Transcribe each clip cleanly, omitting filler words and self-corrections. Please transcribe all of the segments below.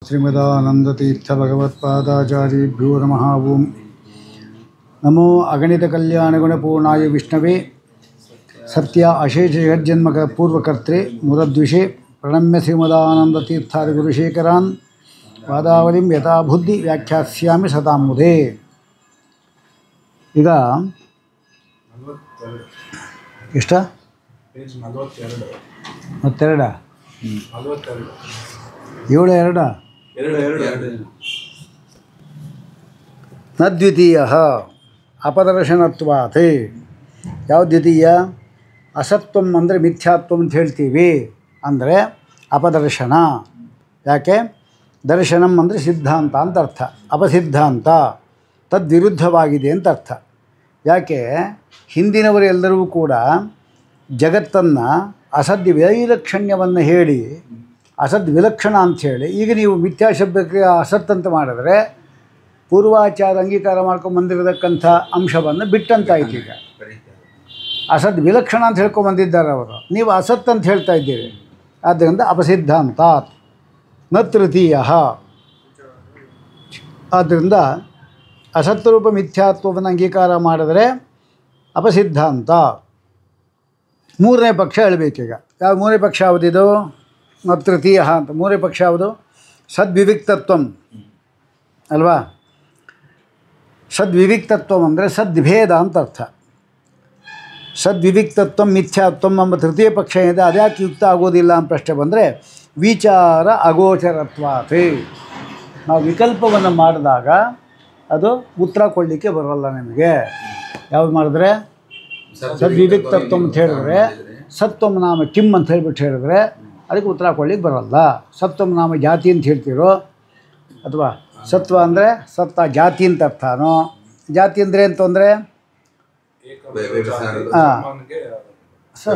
श्रीमदानंदतीर्थ भगवत्पादाचार्येभ्यो नमः। ओं नमो अगणित कल्याण गुणपूर्णाय विष्णवे सत्य अशेष जगज्जन्मक पूर्वकर्त्रे मुदद्विषे प्रणम्य श्रीमदानंदतीर्थादि गुरुशेखरान् वादावलिं यथा बुद्धि व्याख्यास्यामि सतां मुदे। ಈಗ ಎಷ್ಟ 42 ನ ದ್ವಿತೀಯ ಅಪದರ್ಶನತ್ವಾತ್. ಯಾವ ದ್ವಿತೀಯ? ಅಸತ್ವಂ ಅಂದರೆ ಮಿಥ್ಯಾತ್ವಂ ಅಂತ ಹೇಳ್ತೀವಿ, ಅಂದರೆ ಅಪದರ್ಶನ. ಯಾಕೆ? ದರ್ಶನಂ ಅಂದರೆ ಸಿದ್ಧಾಂತ ಅಂತ ಅರ್ಥ, ಅಪಸಿದ್ಧಾಂತ ತದ್ವಿರುದ್ಧವಾಗಿದೆ ಅಂತ ಅರ್ಥ. ಯಾಕೆ? ಹಿಂದಿನವರೆಲ್ಲರೂ ಕೂಡ ಜಗತ್ತನ್ನು ಅಸದ್ ವೈಲಕ್ಷಣ್ಯವನ್ನು ಹೇಳಿ ಅಸದ್ ವಿಲಕ್ಷಣ ಅಂಥೇಳಿ, ಈಗ ನೀವು ಮಿಥ್ಯಾಶಬ್ದಕ್ಕೆ ಅಸತ್ ಅಂತ ಮಾಡಿದ್ರೆ ಪೂರ್ವಾಚಾರ ಅಂಗೀಕಾರ ಮಾಡ್ಕೊಂಡು ಬಂದಿರತಕ್ಕಂಥ ಅಂಶವನ್ನು ಬಿಟ್ಟಂತಾಯ್ತು. ಈಗ ಅಸದ್ ವಿಲಕ್ಷಣ ಅಂತ ಹೇಳ್ಕೊಂಬಂದಿದ್ದಾರೆ ಅವರು, ನೀವು ಅಸತ್ ಅಂತ ಹೇಳ್ತಾ ಇದ್ದೀರಿ. ಆದ್ದರಿಂದ ಅಪಸಿದ್ಧಾಂತಾತ್ ನ ತೃತೀಯ. ಆದ್ದರಿಂದ ಅಸತ್ವರೂಪ ಮಿಥ್ಯಾತ್ವವನ್ನು ಅಂಗೀಕಾರ ಮಾಡಿದ್ರೆ ಅಪಸಿದ್ಧಾಂತ. ಮೂರನೇ ಪಕ್ಷ ಹೇಳಬೇಕೀಗ. ಯಾವ ಮೂರನೇ ಪಕ್ಷ ಯಾವುದಿದು? ನ ತೃತೀಯ ಅಂತ. ಮೂರನೇ ಪಕ್ಷ ಯಾವುದು? ಸದ್ವಿವಿಕ್ತತ್ವಂ ಅಲ್ವಾ? ಸದ್ವಿವಿಕ್ತತ್ವಂ ಅಂದರೆ ಸದ್ಭೇದ ಅಂತ ಅರ್ಥ. ಸದ್ವಿವಿಕ್ತತ್ವಂ ಮಿಥ್ಯಾತ್ವಂ ಎಂಬ ತೃತೀಯ ಪಕ್ಷ ಏನಿದೆ ಅದ್ಯಾಕೆ ಯುಕ್ತ ಆಗೋದಿಲ್ಲ ಅಂತ ಪ್ರಶ್ನೆ ಬಂದರೆ, ವಿಚಾರ ಅಗೋಚರತ್ವಾತ್. ನಾವು ವಿಕಲ್ಪವನ್ನು ಮಾಡಿದಾಗ ಅದು ಉತ್ತರ ಕೊಡಲಿಕ್ಕೆ ಬರೋಲ್ಲ ನಿಮಗೆ. ಯಾವ್ದು ಮಾಡಿದ್ರೆ? ಸದ್ವಿವಿಕ್ತತ್ವ ಅಂತ ಹೇಳಿದ್ರೆ, ಸತ್ವಂ ನಾಮ ಕಿಮ್ ಅಂತ ಹೇಳ್ಬಿಟ್ಟು ಹೇಳಿದ್ರೆ ಅದಕ್ಕೆ ಉತ್ತರ ಕೊಡ್ಲಿಕ್ಕೆ ಬರೋಲ್ಲ. ಸತ್ವಂ ನಾಮ ಜಾತಿ ಅಂತ ಹೇಳ್ತಿರೋ, ಅಥವಾ ಸತ್ವ ಅಂದರೆ ಸತ್ತ ಜಾತಿ ಅಂತ ಅರ್ಥನೋ. ಜಾತಿ ಅಂದರೆ ಅಂತಂದರೆ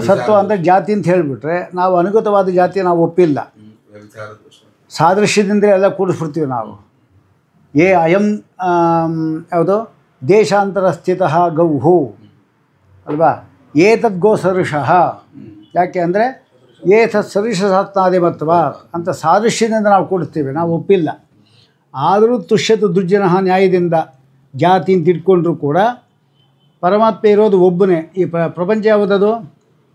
ಸತ್ವ ಅಂದರೆ ಜಾತಿ ಅಂತ ಹೇಳಿಬಿಟ್ರೆ ನಾವು ಅನುಗತವಾದ ಜಾತಿ ನಾವು ಒಪ್ಪಿಲ್ಲ. ಸಾದೃಶ್ಯದಿಂದಲೇ ಎಲ್ಲ ಕೂಡಿಸ್ಬಿಡ್ತೀವಿ ನಾವು. ಅಯಂ ಯಾವುದು? ದೇಶಾಂತರ ಸ್ಥಿತ ಗೌಹು ಅಲ್ವಾ? ಏತದ್ ಗೋ ಸದೃಶಃ. ಯಾಕೆ ಅಂದರೆ ಏತತ್ ಸದೃಶಸಾತ್ನಾದಿಮತ್ವ ಅಂತ ಸಾದೃಶ್ಯದಿಂದ ನಾವು ಕೂಡಿಸ್ತೀವಿ, ನಾವು ಒಪ್ಪಿಲ್ಲ. ಆದರೂ ತುಷ್ಯತು ದುರ್ಜನಃ ನ್ಯಾಯದಿಂದ ಜಾತಿ ಅಂತ ಇಟ್ಕೊಂಡ್ರೂ ಕೂಡ ಪರಮಾತ್ಮ ಇರೋದು ಒಬ್ಬನೇ. ಈ ಪ್ರಪಂಚ ಯಾವುದದು?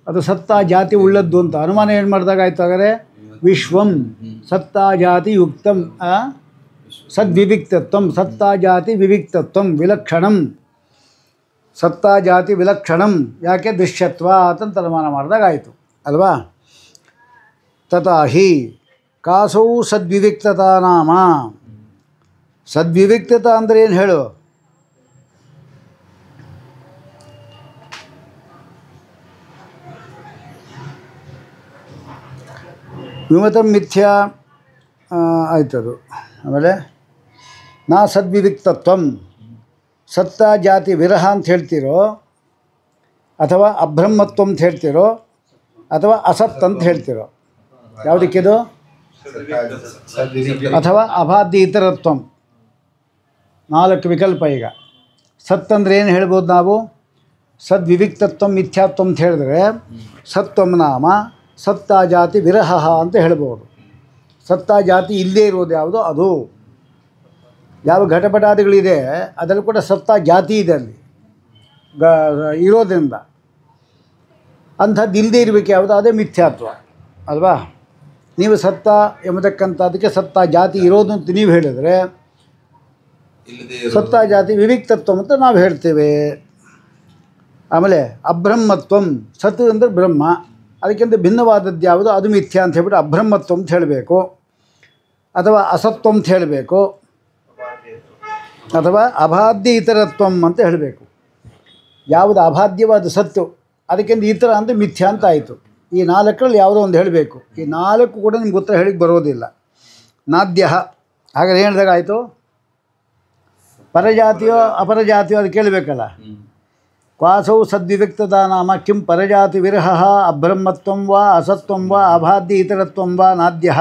ಅದು ಸತ್ತ ಜಾತಿ ಉಳ್ಳದ್ದು ಅಂತ ಅನುಮಾನ ಏನು ಮಾಡಿದಾಗ ಆಯ್ತು. ಹಾಗಾದರೆ ವಿಶ್ವಂ ಸತ್ತ ಜಾತಿ ಯುಕ್ತಂ ಸದ್ವಿವಿಕ್ತತ್ವಂ. ಸತ್ತ ಜಾತಿ ವಿವಿಕ್ತತ್ವಂ ವಿಲಕ್ಷಣಂ. ಸತ್ತ ಜಾತಿ ವಿಲಕ್ಷಣಂ. ಯಾಕೆ? ದೃಶ್ಯತ್ವ ಅಂತ ಅನುಮಾನ ಮಾಡಿದಾಗ ಆಯಿತು ಅಲ್ವಾ? ತಥಾ ಹಿ ಕಾಸೌ ಸದ್ವಿವಿಕ್ತತಾ ನಾಮ. ಸದ್ವಿವಿಕ್ತತ ಅಂದರೆ ಏನು ಹೇಳು? ವಿಮತಂ ಮಿಥ್ಯಾ ಆಯ್ತದು. ಆಮೇಲೆ ನಾ ಸದ್ವಿವಿಕ್ತತ್ವಂ. ಸತ್ತ ಜಾತಿ ವಿರಹ ಅಂತ ಹೇಳ್ತಿರೋ, ಅಥವಾ ಅಬ್ರಹ್ಮತ್ವ ಅಂತ ಹೇಳ್ತಿರೋ, ಅಥವಾ ಅಸತ್ ಅಂತ ಹೇಳ್ತಿರೋ. ಯಾವುದಕ್ಕಿದು? ಅಥವಾ ಅಬಾಧ್ಯ ಇತರತ್ವಂ. 4 ವಿಕಲ್ಪ. ಈಗ ಸತ್ ಅಂದರೆ ಏನು ಹೇಳ್ಬೋದು ನಾವು? ಸದ್ವಿವಿಕ್ತತ್ವ ಮಿಥ್ಯಾತ್ವ ಅಂತ ಹೇಳಿದ್ರೆ ಸತ್ವಂ ನಾಮ ಸತ್ತ ಜಾತಿ ವಿರಹ ಅಂತ ಹೇಳ್ಬೋದು. ಸತ್ತ ಜಾತಿ ಇಲ್ಲದೇ ಇರೋದು ಯಾವುದು? ಅದು ಯಾವ ಘಟಪಟಾದಿಗಳಿದೆ ಅದರಲ್ಲಿ ಕೂಡ ಸತ್ತ ಜಾತಿ ಇದೆ ಅಲ್ಲಿ ಇರೋದ್ರಿಂದ. ಅಂಥದ್ದು ಇಲ್ಲದೇ ಇರಬೇಕು ಯಾವುದು? ಅದೇ ಮಿಥ್ಯಾತ್ವ ಅಲ್ವಾ? ನೀವು ಸತ್ತ ಎಂಬತಕ್ಕಂಥದ್ದಕ್ಕೆ ಸತ್ತ ಜಾತಿ ಇರೋದು ಅಂತ ನೀವು ಹೇಳಿದರೆ ಸತ್ತ ಜಾತಿ ವಿವಿಕ್ತತ್ವ ಅಂತ ನಾವು ಹೇಳ್ತೇವೆ. ಆಮೇಲೆ ಅಬ್ರಹ್ಮತ್ವಂ. ಸತ್ ಅಂದರೆ ಬ್ರಹ್ಮ, ಅದಕ್ಕಿಂತ ಭಿನ್ನವಾದದ್ದು ಯಾವುದು? ಅದು ಮಿಥ್ಯಾ ಅಂತ ಹೇಳ್ಬಿಟ್ಟು ಅಬ್ರಹ್ಮತ್ವ ಅಂತ ಹೇಳಬೇಕು, ಅಥವಾ ಅಸತ್ವ ಅಂತ ಹೇಳಬೇಕು, ಅಥವಾ ಅಬಾಧ್ಯ ಇತರತ್ವಂ ಅಂತ ಹೇಳಬೇಕು. ಯಾವುದು ಅಬಾಧ್ಯವಾದ ಸತ್ತು, ಅದಕ್ಕಿಂತ ಇತರ ಅಂದರೆ ಮಿಥ್ಯಾ ಅಂತ ಆಯಿತು. ಈ 4ರಲ್ಲಿ ಯಾವುದೋ ಒಂದು ಹೇಳಬೇಕು. ಈ 4 ಕೂಡ ನಿಮ್ಗೆ ಉತ್ತರ ಹೇಳಿಕ್ಕೆ ಬರೋದಿಲ್ಲ. ನಾದ್ಯ. ಹಾಗಾದ್ರೆ ಹೇಳಿದಾಗ ಆಯಿತು. ಪರಜಾತಿಯೋ ಅಪರಜಾತಿಯೋ ಅದು ಕೇಳಬೇಕಲ್ಲ. ಕ್ವಾಸೌ ಸದ್ವಿವಿಕ್ತತಾ ನಾಮ ಕಿಂ ಪರಜಾತಿ ವಿರಹ ಅಬ್ರಹ್ಮತ್ವಂ ವಾ ಅಸತ್ವಂ ವಾ ಅಬಾಧ್ಯ ಇತರತ್ವಂ ವಾ ನಾದ್ಯ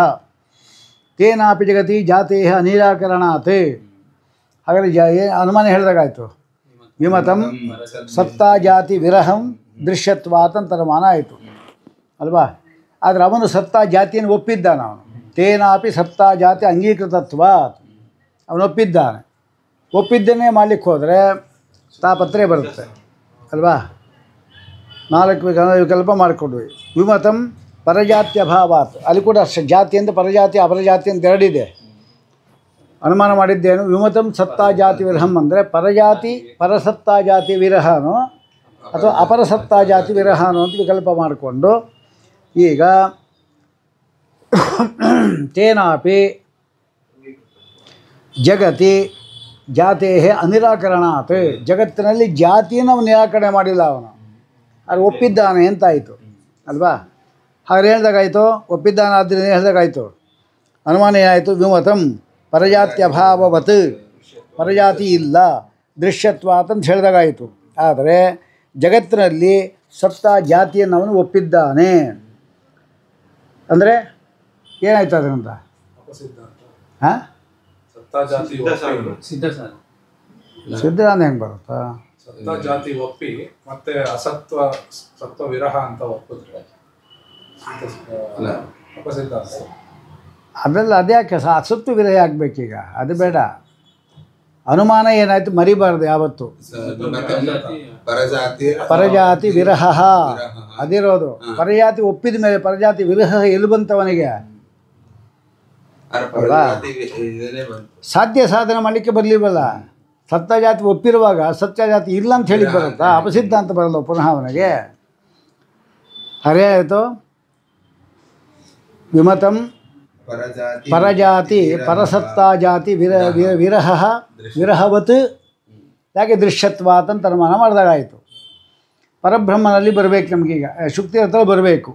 ತೇನಾಪಿ ಜಗತಿ ಜಾತೇಹ ನಿರಾಕರಣಾತ್. ಹಾಗಾದರೆ ಅನುಮಾನ ಹೇಳಿದಾಗಾಯಿತು. ವಿಮತಂ ಸತ್ತ ಜಾತಿ ವಿರಹಂ ದೃಶ್ಯತ್ವಾತ್ ಅಂತ ಅನುಮಾನ ಆಯಿತು ಅಲ್ವಾ? ಆದರೆ ಅವನು ಸತ್ತ ಜಾತಿಯನ್ನು ಒಪ್ಪಿದ್ದ. ನಾವು ತೇನಾಪಿ ಸತ್ತಾ ಜಾತಿ ಅಂಗೀಕೃತತ್ವ. ಅವನೊಪ್ಪಿದ್ದಾನೆ. ಒಪ್ಪಿದ್ದನ್ನೇ ಮಾಡಲಿಕ್ಕೆ ಹೋದರೆ ತಾಪತ್ರಯ ಬರುತ್ತೆ ಅಲ್ವಾ. 4 ವಿಕಲ್ಪ ಮಾಡಿಕೊಡ್ವಿ. ವಿಮತಂ ಪರಜಾತಿ ಅಭಾವಾತ್. ಅಲ್ಲಿ ಕೂಡ ಜಾತಿ ಅಂತ ಪರಜಾತಿ ಅಪರಜಾತಿ ಅಂತ ಎರಡಿದೆ. ಅನುಮಾನ ಮಾಡಿದ್ದೇನು? ವಿಮತಂ ಸತ್ತಾ ಜಾತಿ ವಿರಹಂ ಅಂದರೆ ಪರಜಾತಿ ಪರಸತ್ತಾ ಜಾತಿ ವಿರಹನೋ ಅಥವಾ ಅಪರಸತ್ತಾ ಜಾತಿ ವಿರಹನೋ ಅಂತ ವಿಕಲ್ಪ ಮಾಡಿಕೊಂಡು ಈಗ ತೇನಾಪಿ ಜಗತಿ ಜಾತೇ ಅನಿರಾಕರಣಾತ್. ಜಗತ್ತಿನಲ್ಲಿ ಜಾತಿಯನ್ನು ಅವನು ನಿರಾಕರಣೆ ಮಾಡಿಲ್ಲ, ಅವನು ಅದು ಒಪ್ಪಿದ್ದಾನೆ ಅಂತಾಯಿತು ಅಲ್ವಾ. ಹಾಗೆ ಹೇಳ್ದಾಗಾಯಿತು, ಒಪ್ಪಿದ್ದಾನೆ ಆದ್ದರಿಂದ ಹೇಳ್ದಾಗಾಯಿತು. ಅನುಮಾನ ಏನಾಯಿತು? ವಿಮತಂ ಪರಜಾತಿ ಅಭಾವವತ್, ಪರಜಾತಿ ಇಲ್ಲ, ದೃಶ್ಯತ್ವಾತ್ ಅಂತ ಹೇಳಿದಾಗಾಯಿತು. ಆದರೆ ಜಗತ್ತಿನಲ್ಲಿ ಸತ್ತ ಜಾತಿಯನ್ನು ಅವನು ಒಪ್ಪಿದ್ದಾನೆ ಅಂದರೆ ಏನಾಯ್ತು ಅದರಿಂದ? ಹಾಂ, ಸಿದ್ಧಾಂತ ಹೆಂಗೆ ಬರುತ್ತಾ? ಸತ್ತ ಜಾತಿ ಒಪ್ಪಿ ಮತ್ತೆ ಅಸತ್ವ ಸತ್ವ ವಿರಹ ಅಂತ ಒಪ್ಪಿದ್ರೆ ಅಪಸಿದ್ಧಾಂತ. ಅದೆಲ್ಲ ಅದ್ಯಾಕೆ ಅಸತ್ತು ವಿರಹ ಆಗಬೇಕೀಗ? ಅದು ಬೇಡ. ಅನುಮಾನ ಏನಾಯಿತು? ಮರಿಬಾರ್ದು ಯಾವತ್ತು. ಪರಜಾತಿ ವಿರಹ ಅದಿರೋದು. ಪರಜಾತಿ ಒಪ್ಪಿದ ಮೇಲೆ ಪರಜಾತಿ ವಿರಹ ಎಲ್ಲಿ ಬಂತವನಿಗೆ? ಸಾಧ್ಯ ಸಾಧನೆ ಮಾಡಲಿಕ್ಕೆ ಬರಲಿಲ್ವಲ್ಲ. ಸತ್ಯ ಜಾತಿ ಒಪ್ಪಿರುವಾಗ ಸತ್ಯ ಜಾತಿ ಇಲ್ಲ ಅಂತ ಹೇಳಿ ಬರುತ್ತಾ? ಅಪಸಿದ್ಧ ಅಂತ ಬರಲ್ಲ ಪುನಃ ಅವನಿಗೆ. ಹರೇ ಆಯಿತು. ವಿಮತಂ ಪರಜಾತಿ ಪರಸತ್ತಾ ಜಾತಿ ವಿರಹ ವಿರಹವತ್. ಯಾಕೆ? ದೃಶ್ಯತ್ವಾತ್ ಅಂತ ಅನುಮಾನ ಮಾಡಿದಾಗಾಯಿತು. ಪರಬ್ರಹ್ಮನಲ್ಲಿ ಬರಬೇಕು ನಮಗೀಗ. ಶುಕ್ತಿ ಹತ್ರ ಬರಬೇಕು.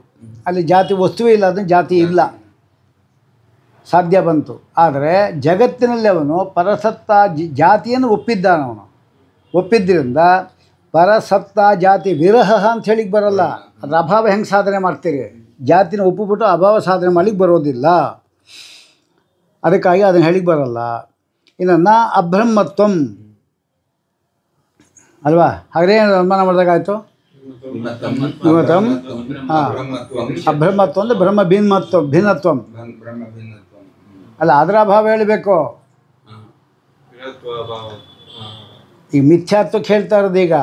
ಅಲ್ಲಿ ಜಾತಿ ವಸ್ತುವೇ ಇಲ್ಲ, ಅದನ್ನು ಜಾತಿ ಇಲ್ಲ, ಸಾಧ್ಯ ಬಂತು. ಆದರೆ ಜಗತ್ತಿನಲ್ಲಿ ಅವನು ಪರಸತ್ತಾ ಜಾತಿಯನ್ನು ಒಪ್ಪಿದ್ದಾನವನು. ಒಪ್ಪಿದ್ದರಿಂದ ಪರಸತ್ತಾ ಜಾತಿ ವಿರಹ ಅಂತ ಹೇಳಿಕ್ಕೆ ಬರಲ್ಲ. ಅದರ ಅಭಾವ ಹೆಂಗೆ ಸಾಧನೆ ಮಾಡ್ತೀರಿ? ಜಾತಿನ ಒಪ್ಪಿಬಿಟ್ಟು ಅಭಾವ ಸಾಧನೆ ಮಾಡಲಿಕ್ಕೆ ಬರೋದಿಲ್ಲ. ಅದಕ್ಕಾಗಿ ಅದನ್ನು ಹೇಳಿಕ್ಕೆ ಬರಲ್ಲ. ಇನ್ನು ಅಬ್ರಹ್ಮತ್ವಂ ಅಲ್ವಾ. ಹಾಗೆ ಅನುಮಾನ ಮಾಡಿದಾಗಾಯಿತು. ವಿಮತಂ ಅಬ್ರಹ್ಮತ್ವ ಅಂದರೆ ಬ್ರಹ್ಮ ಭಿನ್ನತ್ವಂ ಅಲ್ಲ, ಅದರ ಅಭಾವ ಹೇಳಬೇಕು. ಈಗ ಮಿಥ್ಯಾತ್ವಕ್ಕೆ ಹೇಳ್ತಾ ಇರೋದು. ಈಗ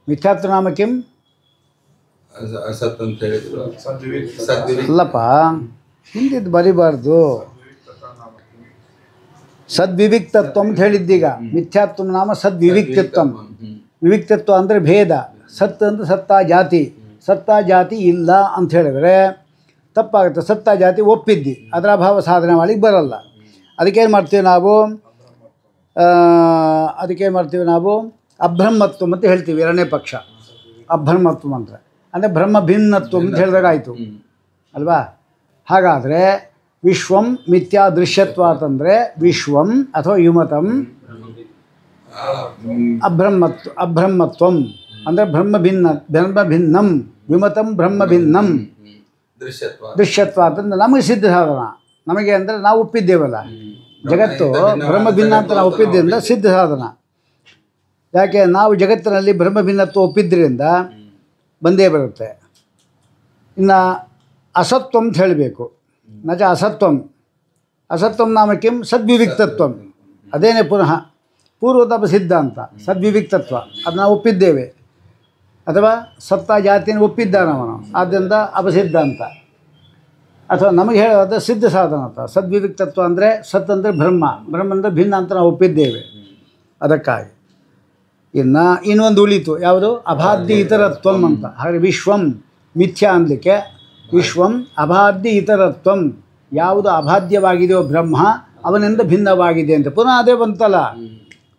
ಮಿಥ್ಯಾತ್ವ ನಾಮ ಕಿಂ? ಅಲ್ಲಪ್ಪ, ಹಿಂದಿದ್ದು ಬರಿಬಾರ್ದು. ಸದ್ವಿವಿಕ್ತತ್ವ ಅಂತ ಹೇಳಿದ್ದೀಗ. ಮಿಥ್ಯಾತ್ವ ನಾಮ ಸದ್ವಿವಿಕ್ತತ್ವ. ವಿವಿಕ್ತತ್ವ ಅಂದರೆ ಭೇದ. ಸತ್ ಅಂದರೆ ಸತ್ತಾ ಜಾತಿ. ಸತ್ತಾ ಜಾತಿ ಇಲ್ಲ ಅಂತ ಹೇಳಿದರೆ ತಪ್ಪಾಗುತ್ತೆ. ಸತ್ತಾ ಜಾತಿ ಒಪ್ಪಿದ್ದಿ, ಅದರ ಅಭಾವ ಸಾಧನೆ ಮಾಡಲಿಕ್ಕೆ ಬರಲ್ಲ. ಅದಕ್ಕೇನು ಮಾಡ್ತೀವಿ ನಾವು? ಅಬ್ರಹ್ಮತ್ವ ಅಂತ ಹೇಳ್ತೀವಿ. ಎರಡನೇ ಪಕ್ಷ ಅಬ್ರಹ್ಮತ್ವ ಅಂದರೆ ಬ್ರಹ್ಮ ಭಿನ್ನತ್ವ ಅಂತ ಹೇಳಿದಾಗಾಯಿತು ಅಲ್ವಾ. ಹಾಗಾದರೆ ವಿಶ್ವಂ ಮಿಥ್ಯಾ ದೃಶ್ಯತ್ವ ಅಂತಂದರೆ ವಿಶ್ವಂ ಅಥವಾ ಯುಮತಂ ಅಬ್ರಹ್ಮತ್ವಂ ಅಂದರೆ ಬ್ರಹ್ಮಭಿನ್ನಂ. ವಿಮತಂ ಬ್ರಹ್ಮಭಿನ್ನಂ ದೃಶ್ಯತ್ವ ಅಂತಂದ್ರೆ ನಮಗೆ ಸಿದ್ಧ ಸಾಧನ. ನಮಗೆ ಅಂದರೆ ನಾವು ಒಪ್ಪಿದ್ದೇವಲ್ಲ, ಜಗತ್ತು ಬ್ರಹ್ಮಭಿನ್ನ ಅಂತ ನಾವು ಒಪ್ಪಿದ್ದರಿಂದ ಸಿದ್ಧ ಸಾಧನ. ಯಾಕೆ? ನಾವು ಜಗತ್ತಿನಲ್ಲಿ ಬ್ರಹ್ಮಭಿನ್ನತ್ವ ಒಪ್ಪಿದ್ದರಿಂದ ಬಂದೇ ಬರುತ್ತೆ. ಇನ್ನು ಅಸತ್ವ ಅಂತ ಹೇಳಬೇಕು. ನಚ ಅಸತ್ವಂ ನಾಮ ಕಿಂ? ಸದ್ವಿವಿಕ್ತತ್ವಂ. ಅದೇನೇ ಪುನಃ ಪೂರ್ವದ ಸಿದ್ಧಾಂತ ಸದ್ವಿವಿಕ್ತತ್ವ, ಅದನ್ನು ನಾವು ಒಪ್ಪಿದ್ದೇವೆ. ಅಥವಾ ಸತ್ತ ಜಾತಿಯನ್ನು ಒಪ್ಪಿದ್ದಾನವನು, ಆದ್ದರಿಂದ ಅಪಸಿದ್ಧಾಂತ. ಅಥವಾ ನಮಗೆ ಹೇಳೋದು ಸಿದ್ಧ ಸಾಧನ ಅಂತ. ಸದ್ವಿವಿಕ್ತತ್ವ ಅಂದರೆ ಸತ್ ಅಂದರೆ ಬ್ರಹ್ಮಂದ್ರೆ ಭಿನ್ನ ಅಂತ ನಾವು ಒಪ್ಪಿದ್ದೇವೆ. ಅದಕ್ಕಾಗಿ ಇನ್ನೊಂದು ಉಳಿತು ಯಾವುದು? ಅಬಾಧ್ಯ ಇತರತ್ವಂ ಅಂತ. ಹಾಗೆ ವಿಶ್ವಂ ಮಿಥ್ಯಾ ಅನ್ನಲಿಕ್ಕೆ ವಿಶ್ವಂ ಅಬಾಧ್ಯ ಇತರತ್ವಂ. ಯಾವುದು ಅಬಾಧ್ಯವಾಗಿದೆಯೋ ಬ್ರಹ್ಮ ಅವನಿಂದ ಭಿನ್ನವಾಗಿದೆ ಅಂತ. ಪುನಃ ಅದೇ ಬಂತಲ್ಲ,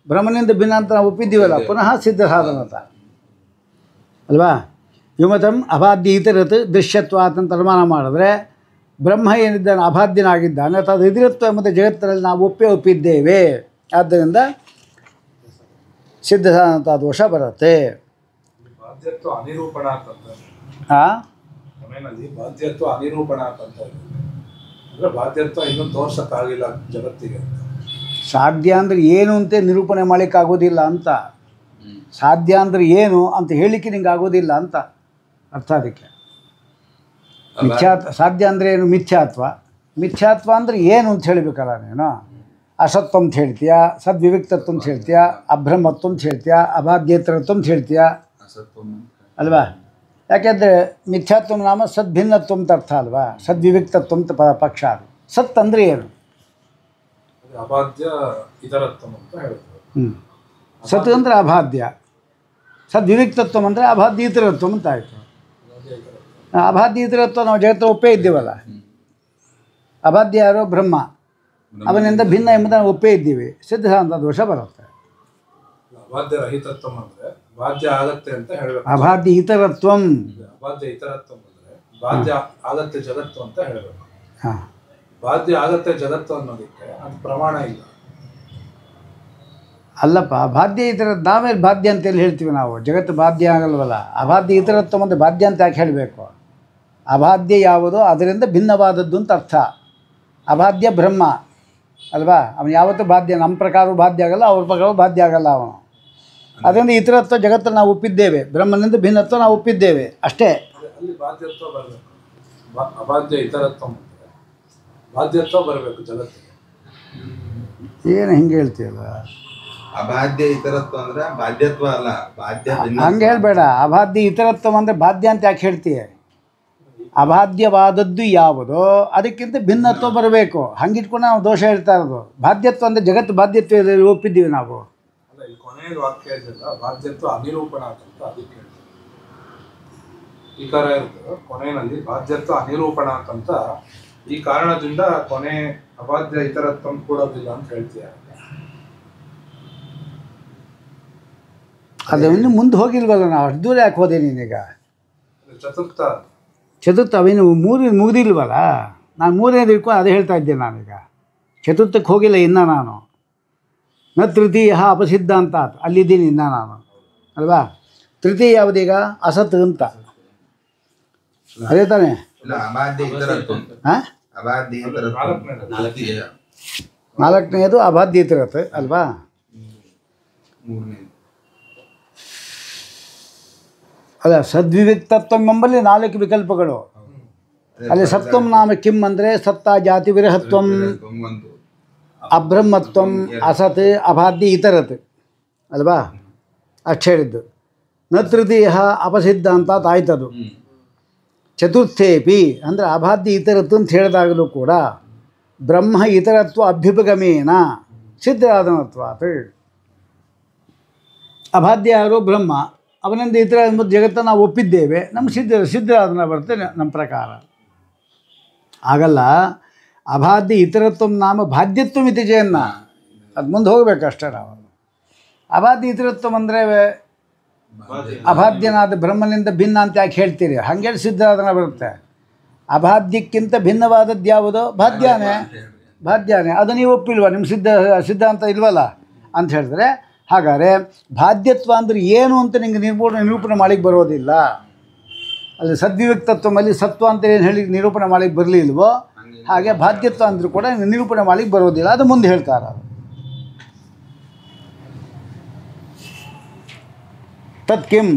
ಬ್ರಹ್ಮನಿಂದ ಭಿನ್ನ ಅಂತ ನಾವು ಒಪ್ಪಿದ್ದೀವಲ್ಲ, ಪುನಃ ಸಿದ್ಧ ಸಾಧನ ಅಂತ ಅಲ್ವಾ. ವಿಮತಂ ಅಬಾಧ್ಯ ಇತರತ್ ದೃಶ್ಯತ್ವಾತ್ ಅಂತ ಅನುಮಾನ ಮಾಡಿದ್ರೆ ಬ್ರಹ್ಮ ಏನಿದ್ದಾನೆ ಅಬಾಧ್ಯನಾಗಿದ್ದಾನೆ, ಅಥವಾ ಇದಿರತ್ವ ಮತ್ತು ಜಗತ್ತಿನಲ್ಲಿ ನಾವು ಒಪ್ಪಿದ್ದೇವೆ. ಆದ್ದರಿಂದ ಸಿದ್ಧ ಸಾಧನ ದೋಷ ಬರುತ್ತೆ. ಬಾಧ್ಯತ್ವ ಅನಿರೂಪಣ ಅಂತಂದ್ರೆ ಬಾಧ್ಯತ್ವ ಅನಿರೂಪಣ ಅಂತಂತ ಅಂದರೆ ಬಾಧ್ಯತ್ವ ಇನ್ನೂ ತೋರ್ಸಕ್ಕಾಗಿಲ್ಲ ಜಗತ್ತಿಗೆ. ಸಾಧ್ಯ ಅಂದರೆ ಏನು ಅಂತ ನಿರೂಪಣೆ ಮಾಡಲಿಕ್ಕಾಗೋದಿಲ್ಲ ಅಂತ. ಸಾಧ್ಯ ಅಂದರೆ ಏನು ಅಂತ ಹೇಳಲಿಕ್ಕೆ ನಿಂಗೆ ಆಗೋದಿಲ್ಲ ಅಂತ ಅರ್ಥ. ಅದಕ್ಕೆ ಸಾಧ್ಯ ಅಂದರೆ ಏನು? ಮಿಥ್ಯಾತ್ವ. ಮಿಥ್ಯಾತ್ವ ಅಂದರೆ ಏನು ಅಂತ ಹೇಳಬೇಕಲ್ಲ ನೀನು. ಅಸತ್ವ ಅಂತ ಹೇಳ್ತೀಯ, ಸದ್ವಿವಿಕ್ತತ್ವ ಅಂತ ಹೇಳ್ತೀಯ, ಅಭ್ರಮತ್ವ ಅಂತ ಹೇಳ್ತೀಯ, ಅಬಾಧ್ಯೇತರತ್ವ ಅಂತ ಹೇಳ್ತೀಯ ಅಲ್ವಾ. ಯಾಕೆಂದರೆ ಮಿಥ್ಯಾತ್ವ ನಾಮ ಸದ್ಭಿನ್ನತ್ವ ಅಂತ ಅರ್ಥ ಅಲ್ವಾ, ಸದ್ವಿವಿಕ್ತತ್ವ ಅಂತ ಪಕ್ಷ. ಅದು ಸತ್ ಅಂದರೆ ಏನು? ಅಬಾಧ್ಯ ಇತರತ್ವ ಅಂತ ಹೇಳ್ತಾರೆ. ಸತ್ ಅಂದರೆ ಅಬಾಧ್ಯ, ಸದ್ವಿವಿಕ್ತತ್ವ ಅಂದರೆ ಅಬಾಧ್ಯ ಇತರತ್ವ ಅಂತ ಆಯಿತು. ಅಬಾಧ್ಯ ಇತರತ್ವ ನಾವು ಜಗತ್ತು ಒಪ್ಪೇ ಇದ್ದೀವಲ್ಲ. ಅಬಾಧ್ಯ ಯಾರೋ ಬ್ರಹ್ಮ, ಅವನಿಂದ ಭಿನ್ನ ಎಂಬುದನ್ನು ಒಪ್ಪೇ ಇದ್ದೀವಿ. ಸಿದ್ಧಾಂತ ದೋಷ ಬರುತ್ತೆ. ಅಬಾಧ್ಯ ರಹಿತತ್ವ ಅಂದರೆ ಬಾಧ್ಯ ಆಗತ್ತೆ ಅಂತ ಹೇಳಬೇಕು. ಅಬಾಧ್ಯ ಇತರತ್ವಂ, ಅಬಾಧ್ಯ ಇತರತ್ವ ಅಂದರೆ ಬಾಧ್ಯ ಆಗತ್ತೆ ಜಗತ್ತು ಅಂತ ಹೇಳಬೇಕು. ಹಾಂ, ಬಾಧ್ಯ ಆಗತ್ತೆ ಜಗತ್ತು ಅನ್ನೋದಕ್ಕೆ ಅದು ಪ್ರಮಾಣ ಇಲ್ಲ. ಅಲ್ಲಪ್ಪ, ಬಾಧ್ಯ ಇತರ ನಾವೇ ಬಾಧ್ಯ ಅಂತೇಳಿ ಹೇಳ್ತೀವಿ ನಾವು. ಜಗತ್ತು ಬಾಧ್ಯ ಆಗಲ್ವಲ್ಲ. ಅಬಾಧ್ಯ ಇತರತ್ವ ಮತ್ತು ಬಾಧ್ಯ ಅಂತ ಯಾಕೆ ಹೇಳಬೇಕು? ಅಬಾಧ್ಯ ಯಾವುದೋ ಅದರಿಂದ ಭಿನ್ನವಾದದ್ದು ಅಂತ ಅರ್ಥ. ಅಬಾಧ್ಯ ಬ್ರಹ್ಮ ಅಲ್ವಾ, ಅವನು ಯಾವತ್ತೂ ಬಾಧ್ಯ, ನಮ್ಮ ಪ್ರಕಾರ ಬಾಧ್ಯ ಆಗಲ್ಲ, ಅವ್ರ ಪ್ರಕಾರ ಬಾಧ್ಯ ಆಗಲ್ಲ ಅವನು. ಅದರಿಂದ ಇತರತ್ವ ಜಗತ್ತನ್ನು ನಾವು ಒಪ್ಪಿದ್ದೇವೆ, ಬ್ರಹ್ಮನಿಂದ ಭಿನ್ನತ್ವ ನಾವು ಒಪ್ಪಿದ್ದೇವೆ ಅಷ್ಟೇ. ಅಲ್ಲಿ ಬಾಧ್ಯತ್ವ ಬರಬೇಕು. ಅಬಾಧ್ಯ ಇತರತ್ವ ಅಂದರೆ ಬಾಧ್ಯತ್ವ ಬರಬೇಕು ಜಗತ್ತಿಗೆ. ಏನು ಹಿಂಗೆ ಹೇಳ್ತೀಯಲ್ಲ? ಅಬಾಧ್ಯ ಇತರತ್ವ ಅಂದ್ರೆ ಬಾಧ್ಯತ್ವ ಅಲ್ಲ, ಬಾಧ್ಯ ಹಂಗೆ ಹೇಳಬೇಡ. ಅಬಾಧ್ಯ ಇತರತ್ವ ಅಂದರೆ ಬಾಧ್ಯ ಅಂತ ಯಾಕೆ ಹೇಳ್ತೀಯ? ಅಬಾಧ್ಯವಾದದ್ದು ಯಾವುದೋ ಅದಕ್ಕಿಂತ ಭಿನ್ನತ್ವ ಬರಬೇಕು. ಹಂಗಿಟ್ಕೊಂಡು ನಾವು ದೋಷ ಹೇಳ್ತಾ ಇರೋದು. ಬಾಧ್ಯತ್ವ ಅಂದರೆ ಜಗತ್ತು ಬಾಧ್ಯತ್ವ ಒಪ್ಪಿದ್ದೀವಿ ನಾವು. ಅಲ್ಲ, ಈ ಕೊನೆಯ ವಾಕ್ಯ ಇದೆಯಲ್ಲ, ಬಾಧ್ಯತ್ವ ಅನಿರೂಪಣ ಅಂತ ಅದಕ್ಕೆ ಹೇಳ್ತಾರೆ. ಈ ಕಾರ ಇರ್ತದೆ ಕೊನೆಯಲ್ಲಿ ಬಾಧ್ಯತ್ವ ಅನಿರೂಪಣ ಅಂತ. ಈ ಕಾರಣದಿಂದ ಕೊನೆ ಅಬಾಧ್ಯ ಇತರತ್ವ ಕೂಡೋದಿಲ್ಲ ಅಂತ ಹೇಳ್ತೀಯ. ಅದು ಇನ್ನು ಮುಂದೆ ಹೋಗಿಲ್ವಲ್ಲ ನಾವು. ಅಷ್ಟು ದೂರ ಯಾಕೆ ಹೋದೆ ನೀನೀಗ? ಚತುರ್ಥ ಅವೇನು ಮುಗಿದಿಲ್ವಲ್ಲ. ನಾನು ಮೂರನೇದು ಇಟ್ಕೊಂಡು ಅದೇ ಹೇಳ್ತಾ ಇದ್ದೆ ನಾನೀಗ. ಚತುರ್ಥಕ್ಕೆ ಹೋಗಿಲ್ಲ ಇನ್ನೂ ನಾನು. ನ ತೃತೀಯ ಅಪಸಿದ್ಧ ಅಂತ ಅಲ್ಲಿದ್ದೀನಿ ಇನ್ನೂ ನಾನು ಅಲ್ವಾ. ತೃತೀಯ ಯಾವುದೀಗ? ಅಸತ್ ಅಂತ. ಅದೇ ತಾನೇ? ಹಾಂ, ನಾಲ್ಕನೇದು ಅಬಾಧ್ಯ ಇತರತ್ವ ಅಲ್ವಾ. ಅಲ್ಲ, ಸದ್ವಿವಿಕ್ತತ್ವ ಎಂಬಲ್ಲಿ 4 ವಿಕಲ್ಪಗಳು. ಅಲ್ಲಿ ಸತ್ವಂ ನಾಮ ಕಿಂ ಅಂದರೆ ಸತ್ತ ಜಾತಿ ವಿರಹತ್ವಂ, ಅಬ್ರಹ್ಮತ್ವಂ, ಅಸತ್, ಅಬಾಧ್ಯ ಇತರತ್ ಅಲ್ವಾ. ಅಷ್ಟು ಹೇಳಿದ್ದು. ನ ತೃತೀಯ ಅಪಸಿದ್ಧ ಅಂತ ಆಯ್ತದು. ಚತುರ್ಥೇಪಿ ಅಂದರೆ ಅಬಾಧ್ಯ ಇತರತ್ವ ಅಂತ ಹೇಳಿದಾಗಲೂ ಕೂಡ ಬ್ರಹ್ಮ ಇತರತ್ವ ಅಭ್ಯುಪಗಮೇನ ಸಿದ್ಧಾದನತ್ವಾತ್. ಅಬಾಧ್ಯ ಯಾರು? ಬ್ರಹ್ಮ. ಅವನಿಂದ ಇತರ ಎಂಬುದು ಜಗತ್ತನ್ನು ನಾವು ಒಪ್ಪಿದ್ದೇವೆ. ನಮ್ಮ ಸಿದ್ಧಾದನ ಬರುತ್ತೆ ನಮ್ಮ ಪ್ರಕಾರ. ಆಗಲ್ಲ. ಅಬಾಧ್ಯ ಇತರತ್ವ ನಾಮ ಬಾಧ್ಯತ್ವ ಮಿತಿಜೆಯನ್ನ ಅದು ಮುಂದೆ ಹೋಗಬೇಕಷ್ಟೇ ನಾವು. ಅಬಾಧ್ಯ ಇತರತ್ವ ಅಂದರೆ ಅಬಾಧ್ಯನಾದ ಬ್ರಹ್ಮನಿಂದ ಭಿನ್ನ ಅಂತ ಯಾಕೆ ಹೇಳ್ತೀರಿ? ಹಾಗೆ ಸಿದ್ಧಾದನ ಬರುತ್ತೆ. ಅಬಾಧ್ಯಕ್ಕಿಂತ ಭಿನ್ನವಾದದ್ದು ಯಾವುದೋ ಬಾಧ್ಯಾನೇ. ಬಾಧ್ಯಾನೇ ಅದು ನೀವು ಒಪ್ಪಿಲ್ವ? ನಿಮ್ಮ ಸಿದ್ಧಾಂತ ಇಲ್ವಲ್ಲ ಅಂತ ಹೇಳಿದ್ರೆ, ಹಾಗಾದರೆ ಬಾಧ್ಯತ್ವ ಅಂದರೆ ಏನು ಅಂತ ನಿಮಗೆ ನಿರೂಪಣೆ ಮಾಡಿಕ್ಕೆ ಬರೋದಿಲ್ಲ. ಅಲ್ಲಿ ಸದ್ವಿವಿಕ್ತತ್ವದಲ್ಲಿ ಸತ್ವ ಅಂತ ಏನು ಹೇಳಿ ನಿರೂಪಣೆ ಮಾಡಿಕ್ಕೆ ಬರಲಿಲ್ವೋ ಹಾಗೆ ಬಾಧ್ಯತ್ವ ಅಂದರೂ ಕೂಡ ನಿರೂಪಣೆ ಮಾಡಿಕ್ಕೆ ಬರೋದಿಲ್ಲ. ಅದು ಮುಂದೆ ಹೇಳ್ತಾರೆ. ತತ್ ಕಿಂ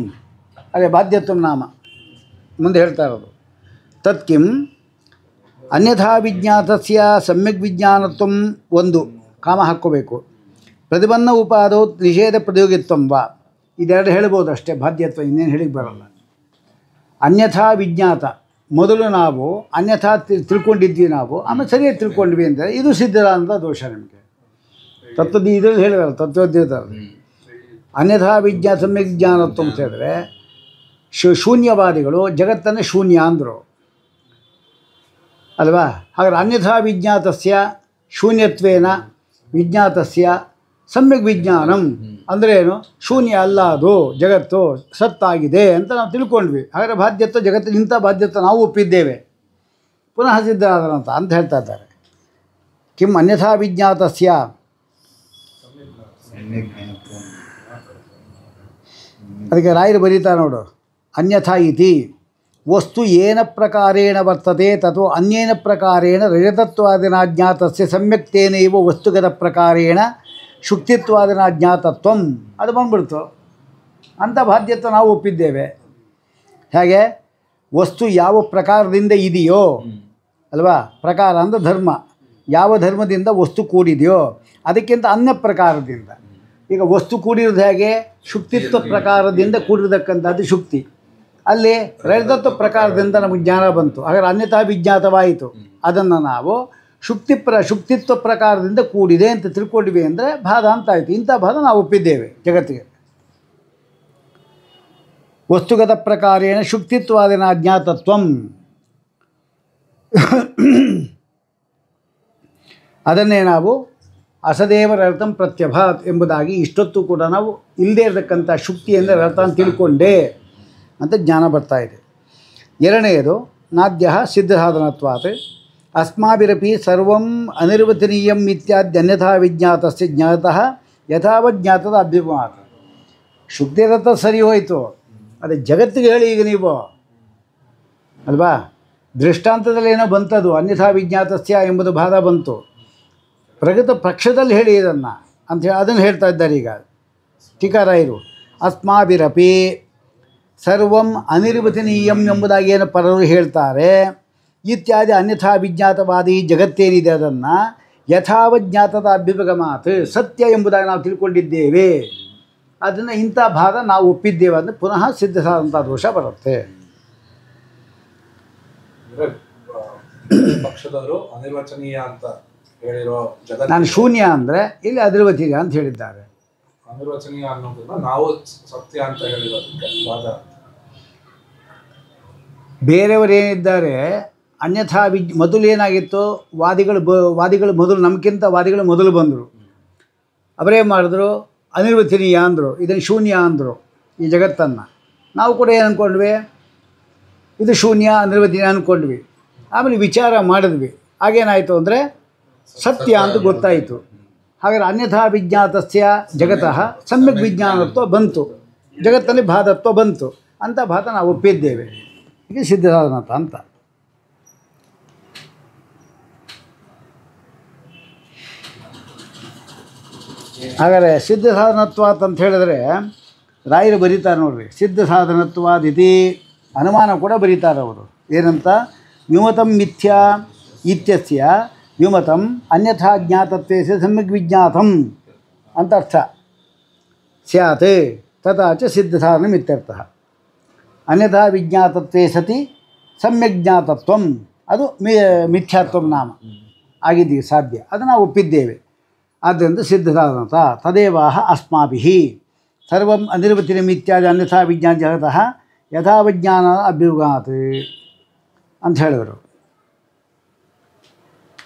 ಅದೇ ಬಾಧ್ಯತ್ವ ನಾಮ ಮುಂದೆ ಹೇಳ್ತಾ ಇರೋದು. ತತ್ ಕಿಂ ಅನ್ಯಥಾ ವಿಜ್ಞಾತಸ್ಯ ಸಮ್ಯಕ್ ವಿಜ್ಞಾನತ್ವ ಒಂದು ಕಾಮ ಹಾಕ್ಕೋಬೇಕು. ಪ್ರತಿಬಂಧ ಉಪಾದೋ ನಿಷೇಧ ಪ್ರಯೋಗಿತ್ವಂ ವಾ, ಇದೆರಡು ಹೇಳ್ಬೋದು ಅಷ್ಟೇ. ಬಾಧ್ಯತ್ವ ಇನ್ನೇನು ಹೇಳಿಕ್ಕೆ ಬರಲ್ಲ. ಅನ್ಯಥಾ ವಿಜ್ಞಾತ, ಮೊದಲು ನಾವು ಅನ್ಯಥಾ ತಿಳ್ಕೊಂಡಿದ್ವಿ ನಾವು, ಆಮೇಲೆ ಸರಿಯಾಗಿ ತಿಳ್ಕೊಂಡ್ವಿ ಅಂದರೆ ಇದು ಸಿದ್ಧರಾದ ದೋಷ. ನಿಮಗೆ ತತ್ವದ ಇದರಲ್ಲಿ ಹೇಳಿದಾರೆ, ತತ್ವದ್ರಲ್ಲಿ ಅನ್ಯಥಾ ವಿಜ್ಞಾನ ಸಮ್ಯಕ್ ವಿಜ್ಞಾನತ್ವ ಅಂತ ಹೇಳಿದ್ರೆ ಶೂನ್ಯವಾದಿಗಳು ಜಗತ್ತನ್ನು ಶೂನ್ಯ ಅಂದರು ಅಲ್ವಾ. ಹಾಗಾದ್ರೆ ಅನ್ಯಥಾ ವಿಜ್ಞಾತಸ್ಯ ಶೂನ್ಯತ್ವೇನ ವಿಜ್ಞಾತಸ್ಯ ಸಮ್ಯಕ್ ವಿಜ್ಞಾನಂ ಅಂದರೆ ಏನು? ಶೂನ್ಯ ಅಲ್ಲ, ಅದು ಜಗತ್ತು ಸತ್ತಾಗಿದೆ ಅಂತ ನಾವು ತಿಳ್ಕೊಂಡ್ವಿ. ಹಾಗಾದರೆ ಬಾಧ್ಯತ್ವ ಜಗತ್ತಿನ ಇಂಥ ಬಾಧ್ಯತ್ವ ನಾವು ಒಪ್ಪಿದ್ದೇವೆ. ಪುನಃ ಸಿದ್ಧರಾದರಂತ ಅಂತ ಹೇಳ್ತಾ ಇದ್ದಾರೆ. ಕಿಂ ಅನ್ಯಥಾ ವಿಜ್ಞಾತಸ್ಯ, ಅದಕ್ಕೆ ರಾಯರು ಬರೀತಾ ನೋಡು. ಅನ್ಯಥಾ ಇತಿ ವಸ್ತು ಏನ ಪ್ರಕಾರೇಣ ವರ್ತತೆ ತಥೋ ಅನ್ಯೇನ ಪ್ರಕಾರೇಣ ರಜತತ್ವಾದಿನ ಜ್ಞಾತಸ್ಯ ಸಮ್ಯಕ್ತೇನೈವ ವಸ್ತುಗತ ಪ್ರಕಾರೇಣ ಶುಕ್ತಿತ್ವಾದಿನ ಜ್ಞಾತತ್ವಂ. ಅದು ಬಂದ್ಬಿಡ್ತು. ಅಂಥ ಬಾಧ್ಯತ್ವ ನಾವು ಒಪ್ಪಿದ್ದೇವೆ. ಹೇಗೆ? ವಸ್ತು ಯಾವ ಪ್ರಕಾರದಿಂದ ಇದೆಯೋ ಅಲ್ವಾ? ಪ್ರಕಾರ ಅಂದರೆ ಧರ್ಮ. ಯಾವ ಧರ್ಮದಿಂದ ವಸ್ತು ಕೂಡಿದೆಯೋ ಅದಕ್ಕಿಂತ ಅನ್ಯ ಪ್ರಕಾರದಿಂದ. ಈಗ ವಸ್ತು ಕೂಡಿರೋದು ಹೇಗೆ? ಶುಕ್ತಿತ್ವ ಪ್ರಕಾರದಿಂದ ಕೂಡಿರತಕ್ಕಂಥದ್ದು ಶುಕ್ತಿ. ಅಲ್ಲಿ ರಜತತ್ವ ಪ್ರಕಾರದಿಂದ ನಮಗೆ ಜ್ಞಾನ ಬಂತು, ಹಾಗಾದ್ರೆ ಅನ್ಯಥಾ ವಿಜ್ಞಾತವಾಯಿತು. ಅದನ್ನು ನಾವು ಶುಕ್ತಿತ್ವ ಪ್ರಕಾರದಿಂದ ಕೂಡಿದೆ ಅಂತ ತಿಳ್ಕೊಂಡಿವಿ ಅಂದರೆ ಭಾದ ಅಂತ ಆಯಿತು. ಇಂಥ ಭಾದ ನಾವು ಒಪ್ಪಿದ್ದೇವೆ ಜಗತ್ತಿಗೆ. ವಸ್ತುಗತ ಪ್ರಕಾರೇಣ ಶುಕ್ತಿತ್ವಾದಿನ ಜ್ಞಾತತ್ವಂ, ಅದನ್ನೇ ನಾವು ಅಸದೇವ ರಥಂ ಪ್ರತ್ಯಭಾತ್ ಎಂಬುದಾಗಿ ಇಷ್ಟೊತ್ತು ಕೂಡ ನಾವು ಇಲ್ಲದೇ ಇರತಕ್ಕಂಥ ಶುಕ್ತಿ ಅಂದರೆ ರಥ ಅಂತ ತಿಳ್ಕೊಂಡೆ ಅಂತ ಜ್ಞಾನ ಬರ್ತಾ ಇದೆ. ಎರಡನೆಯದು ನಾದ್ಯ ಸಿದ್ಧಸಾಧನತ್ವಾತ್ ಅಸ್ಮಾಭಿರಪಿ ಸರ್ವಂ ಅನಿರ್ವಚನೀಯಂ ಇತ್ಯಾದ್ಯನ್ಯಥಾ ವಿಜ್ಞಾತಸ್ಯ ಜ್ಞಾತಃ ಯಥಾವತ್ ಜ್ಞಾತದ ಅಭ್ಯುಪಮಾತ್. ಶುಕ್ತಿ ರಥ ಸರಿ ಹೋಯಿತು, ಅದೇ ಜಗತ್ತಿಗೆ ಹೇಳಿ ಈಗ ನೀವು ಅಲ್ವಾ? ದೃಷ್ಟಾಂತದಲ್ಲಿ ಏನೋ ಬಂತದು, ಅನ್ಯಥಾ ವಿಜ್ಞಾತಸ್ಯ ಎಂಬುದು ಭಾದ ಬಂತು. ಪ್ರಗತ ಪಕ್ಷದಲ್ಲಿ ಹೇಳಿ ಇದನ್ನು ಅಂಥೇಳಿ ಅದನ್ನು ಹೇಳ್ತಾ ಇದ್ದಾರೆ ಈಗ ಟೀಕಾರಾಯರು. ಅಸ್ಮಾಭಿರಪಿ ಸರ್ವಂ ಅನಿರ್ವಚನೀಯಂ ಎಂಬುದಾಗಿ ಏನು ಪರರು ಹೇಳ್ತಾರೆ, ಇತ್ಯಾದಿ ಅನ್ಯಥಾ ವಿಜ್ಞಾತವಾದಿ ಜಗತ್ತೇನಿದೆ ಅದನ್ನು ಯಥಾವಜ್ಞಾತದ ಅಭ್ಯುಪಗಮಾತ್ ಸತ್ಯ ಎಂಬುದಾಗಿ ನಾವು ತಿಳ್ಕೊಂಡಿದ್ದೇವೆ. ಅದನ್ನು ಇಂಥ ಭಾಗ ನಾವು ಒಪ್ಪಿದ್ದೇವೆ ಅಂದರೆ ಪುನಃ ಸಿದ್ಧಸಾದಂಥ ದೋಷ ಬರುತ್ತೆ. ಪಕ್ಷದವರು ಅನಿರ್ವಚನೀಯ ಅಂತ ಹೇಳಿರೋ ಜಗತ್, ನಾನು ಶೂನ್ಯ ಅಂದರೆ ಇಲ್ಲಿ ಅನಿರ್ವಚನೀಯ ಅಂತ ಹೇಳಿದ್ದಾರೆ. ಅನಿರ್ವಚನೀಯ ಅನ್ನೋದನ್ನ ನಾವು ಸತ್ಯ ಅಂತ ಹೇಳಿರೋದಕ್ಕೆ ವಾದ. ಬೇರೆಯವರು ಏನಿದ್ದಾರೆ ಅನ್ಯಥಾ ಮೊದಲು ಏನಾಗಿತ್ತು, ವಾದಿಗಳು ಮೊದಲು ನಮಗಿಂತ ವಾದಿಗಳು ಮೊದಲು ಬಂದರು. ಅವರೇನು ಮಾಡಿದ್ರು? ಅನಿರ್ವಚನೀಯ ಅಂದರು, ಇದನ್ನು ಶೂನ್ಯ ಅಂದರು ಈ ಜಗತ್ತನ್ನು. ನಾವು ಕೂಡ ಏನು ಅಂದ್ಕೊಂಡ್ವಿ? ಇದು ಶೂನ್ಯ ಅನಿರ್ವಚನೀಯ ಅಂದ್ಕೊಂಡ್ವಿ. ಆಮೇಲೆ ವಿಚಾರ ಮಾಡಿದ್ವಿ, ಆಗೇನಾಯಿತು ಅಂದರೆ ಸತ್ಯ ಅಂತ ಗೊತ್ತಾಯಿತು. ಹಾಗಾದರೆ ಅನ್ಯಥಾ ವಿಜ್ಞಾತಸ್ಯ ಜಗತಃ ಸಮ್ಯಕ್ ವಿಜ್ಞಾನತ್ವ ಬಂತು, ಜಗತ್ತಲ್ಲಿ ಭಾದತ್ವ ಬಂತು. ಅಂಥ ಭಾದ ನಾವು ಒಪ್ಪಿದ್ದೇವೆ. ಈಗ ಸಿದ್ಧಸಾಧನತ ಅಂತ. ಹಾಗಾದರೆ ಸಿದ್ಧಸಾಧನತ್ವಾತ್ ಅಂತ ಹೇಳಿದ್ರೆ ರಾಯರು ಬರೀತಾರೆ ನೋಡ್ರಿ, ಸಿದ್ಧಸಾಧನತ್ವಾದಿತಿ ಅನುಮಾನ ಕೂಡ ಬರೀತಾರೆ ಅವರು. ಏನಂತ? ವ್ಯುಮತಂ ಮಿಥ್ಯಾ ಇತ್ಯಸ್ಯ ವ್ಯುಮತಂ ಅನ್ಯಥಾ ಜ್ಞಾತತ್ವೇ ಸಮ್ಯಕ್ ವಿಜ್ಞಾತಂ ಅಂತ ಅರ್ಥ ಸ್ಯಾತ್ ತಥಾ ಚ ಸಿದ್ಧಸಾಧನಂ ಇತ್ಯರ್ಥಃ. ಅನ್ಯಥಾ ವಿಜ್ಞಾತತ್ವೇ ಸತಿ ಸಮ್ಯಕ್ ಜ್ಞಾತತ್ವಂ ಅದು ಮಿಥ್ಯಾತ್ವಂ ನಾಮ ಆಗಿದ್ದೀವಿ ಸಾಧ್ಯ, ಅದನ್ನು ನಾವು ಒಪ್ಪಿದ್ದೇವೆ. ಆದ್ದರಿಂದ ಸಿದ್ಧಸಾಧನತ ತದೇವಾಹ ಅಸ್ಮಾಭಿಃ ಸರ್ವಂ ಅನಿರ್ವಚನೀಯಂ ಇತ್ಯಾದಿ ಅನ್ಯಥಾ ವಿಜ್ಞಾನ ಜಗತಃ ಯಥಾವಿಜ್ಞಾನ ಅಭ್ಯುಗಾತ್ ಅಂತ ಹೇಳಿದರು.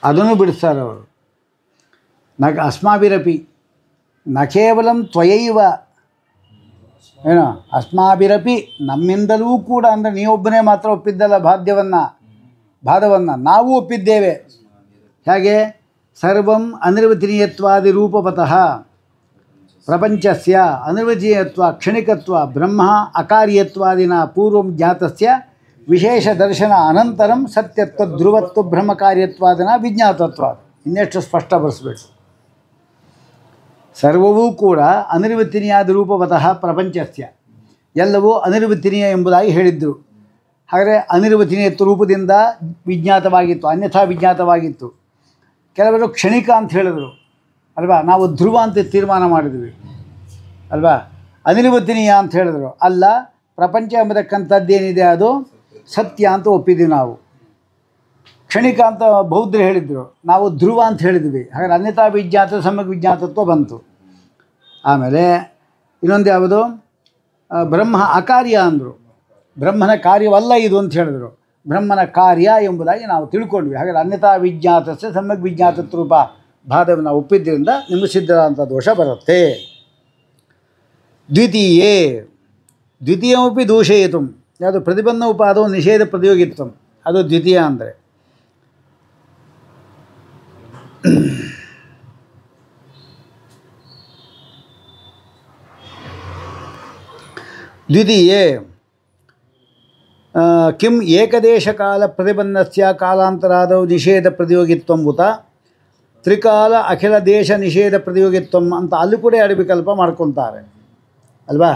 ಅದನ್ನು ಬಿಡಿಸ್ತಾರೆ ಅವರು. ಅಸ್ಮಾಭಿರಪಿ ನ ಕೇವಲಂ ತ್ವಯೈವ, ಏನೋ ಅಸ್ಮಾಭಿರಪಿ ನಮ್ಮಿಂದಲೂ ಕೂಡ, ಅಂದರೆ ನೀವೊಬ್ಬನೇ ಮಾತ್ರ ಒಪ್ಪಿದ್ದಲ್ಲ ಭಾದವನ್ನು ನಾವು ಒಪ್ಪಿದ್ದೇವೆ. ಹೇಗೆ? ಸರ್ವಂ ಅನಿರ್ವಚನೀಯತ್ವಾದಿ ರೂಪವತಃ ಪ್ರಪಂಚಸ್ಯ ಅನಿರ್ವಚನೀಯತ್ವ ಕ್ಷಣಿಕತ್ವ ಬ್ರಹ್ಮ ಅಕಾರ್ಯತ್ವಾದಿನ ಪೂರ್ವಂ ಜ್ಞಾತಸ್ಯ ವಿಶೇಷ ದರ್ಶನ ಅನಂತರಂ ಸತ್ಯತ್ವ ಧ್ರುವತ್ವ ಬ್ರಹ್ಮ ಕಾರ್ಯತ್ವಾದಿನ ವಿಜ್ಞಾತತ್ವ. ಇನ್ನೆಷ್ಟು ಸ್ಪಷ್ಟ ಬರೆಸಬೇಕು. ಸರ್ವವೂ ಕೂಡ ಅನಿರ್ವಚನೀಯಾದ ರೂಪವತಃ ಪ್ರಪಂಚಸ್ಯ, ಎಲ್ಲವೂ ಅನಿರ್ವಚನೀಯ ಎಂಬುದಾಗಿ ಹೇಳಿದ್ದರು. ಹಾಗಾದರೆ ಅನಿರ್ವಚನೀಯತ್ವ ರೂಪದಿಂದ ವಿಜ್ಞಾತವಾಗಿತ್ತು, ಅನ್ಯಥಾ ವಿಜ್ಞಾತವಾಗಿತ್ತು. ಕೆಲವರು ಕ್ಷಣಿಕ ಅಂತ ಹೇಳಿದರು ಅಲ್ವಾ, ನಾವು ಧ್ರುವ ಅಂತ ತೀರ್ಮಾನ ಮಾಡಿದ್ವಿ ಅಲ್ವಾ. ಅನಿರ್ವಚನೀಯ ಅಂತ ಹೇಳಿದರು, ಅಲ್ಲ ಪ್ರಪಂಚ ಎಂಬತಕ್ಕಂಥದ್ದೇನಿದೆ ಅದು ಸತ್ಯ ಅಂತ ಒಪ್ಪಿದ್ವಿ ನಾವು. ಕ್ಷಣಿಕ ಅಂತ ಬೌದ್ಧರು ಹೇಳಿದರು, ನಾವು ಧ್ರುವ ಅಂತ ಹೇಳಿದ್ವಿ. ಹಾಗಾದ್ರೆ ಅನ್ಯಥಾ ವಿಜ್ಞಾತ ಸಮ್ಯಕ್ ವಿಜ್ಞಾತತ್ವ ಬಂತು. ಆಮೇಲೆ ಇನ್ನೊಂದು ಯಾವುದು? ಬ್ರಹ್ಮ ಅಕಾರ್ಯ ಅಂದರು, ಬ್ರಹ್ಮನ ಕಾರ್ಯವಲ್ಲ ಇದು ಅಂತ ಹೇಳಿದರು. ಬ್ರಹ್ಮನ ಕಾರ್ಯ ಎಂಬುದಾಗಿ ನಾವು ತಿಳ್ಕೊಂಡ್ವಿ. ಹಾಗಾದರೆ ಅನ್ಯಥಾ ವಿಜ್ಞಾತಸ್ಯ ಸಮ್ಯಕ್ ವಿಜ್ಞಾತತ್ವ ರೂಪ ಭಾದವನ್ನು ನಾವು ಒಪ್ಪಿದ್ದರಿಂದ ನಿಮಗೆ ಸಿದ್ಧವಾದಂಥ ದೋಷ ಬರುತ್ತೆ. ದ್ವಿತೀಯಮಪಿ ದೂಷಯಿತು, ಯಾವುದು? ಪ್ರತಿಬಂಧ ಉಪಾದವು ನಿಷೇಧ ಪ್ರತಿಯೋಗಿತ್ವ, ಅದು ದ್ವಿತೀಯ. ಅಂದರೆ ದ್ವಿತೀಯೇ ಕಿಂ ಏಕದೇಶಕಾಲ ಪ್ರತಿಬಂಧಸ್ಯ ಕಾಲಾಂತರಾದವು ನಿಷೇಧ ಪ್ರತಿಯೋಗಿತ್ವಂ ಉತ ತ್ರಿಕಾಲ ಅಖಿಲ ದೇಶ ನಿಷೇಧ ಪ್ರತಿಯೋಗಿತ್ವಂ ಅಂತ ಅಲ್ಲಿ ಕೂಡ ಎರಡು ವಿಕಲ್ಪ ಮಾಡ್ಕೊತಾರೆ ಅಲ್ವಾ.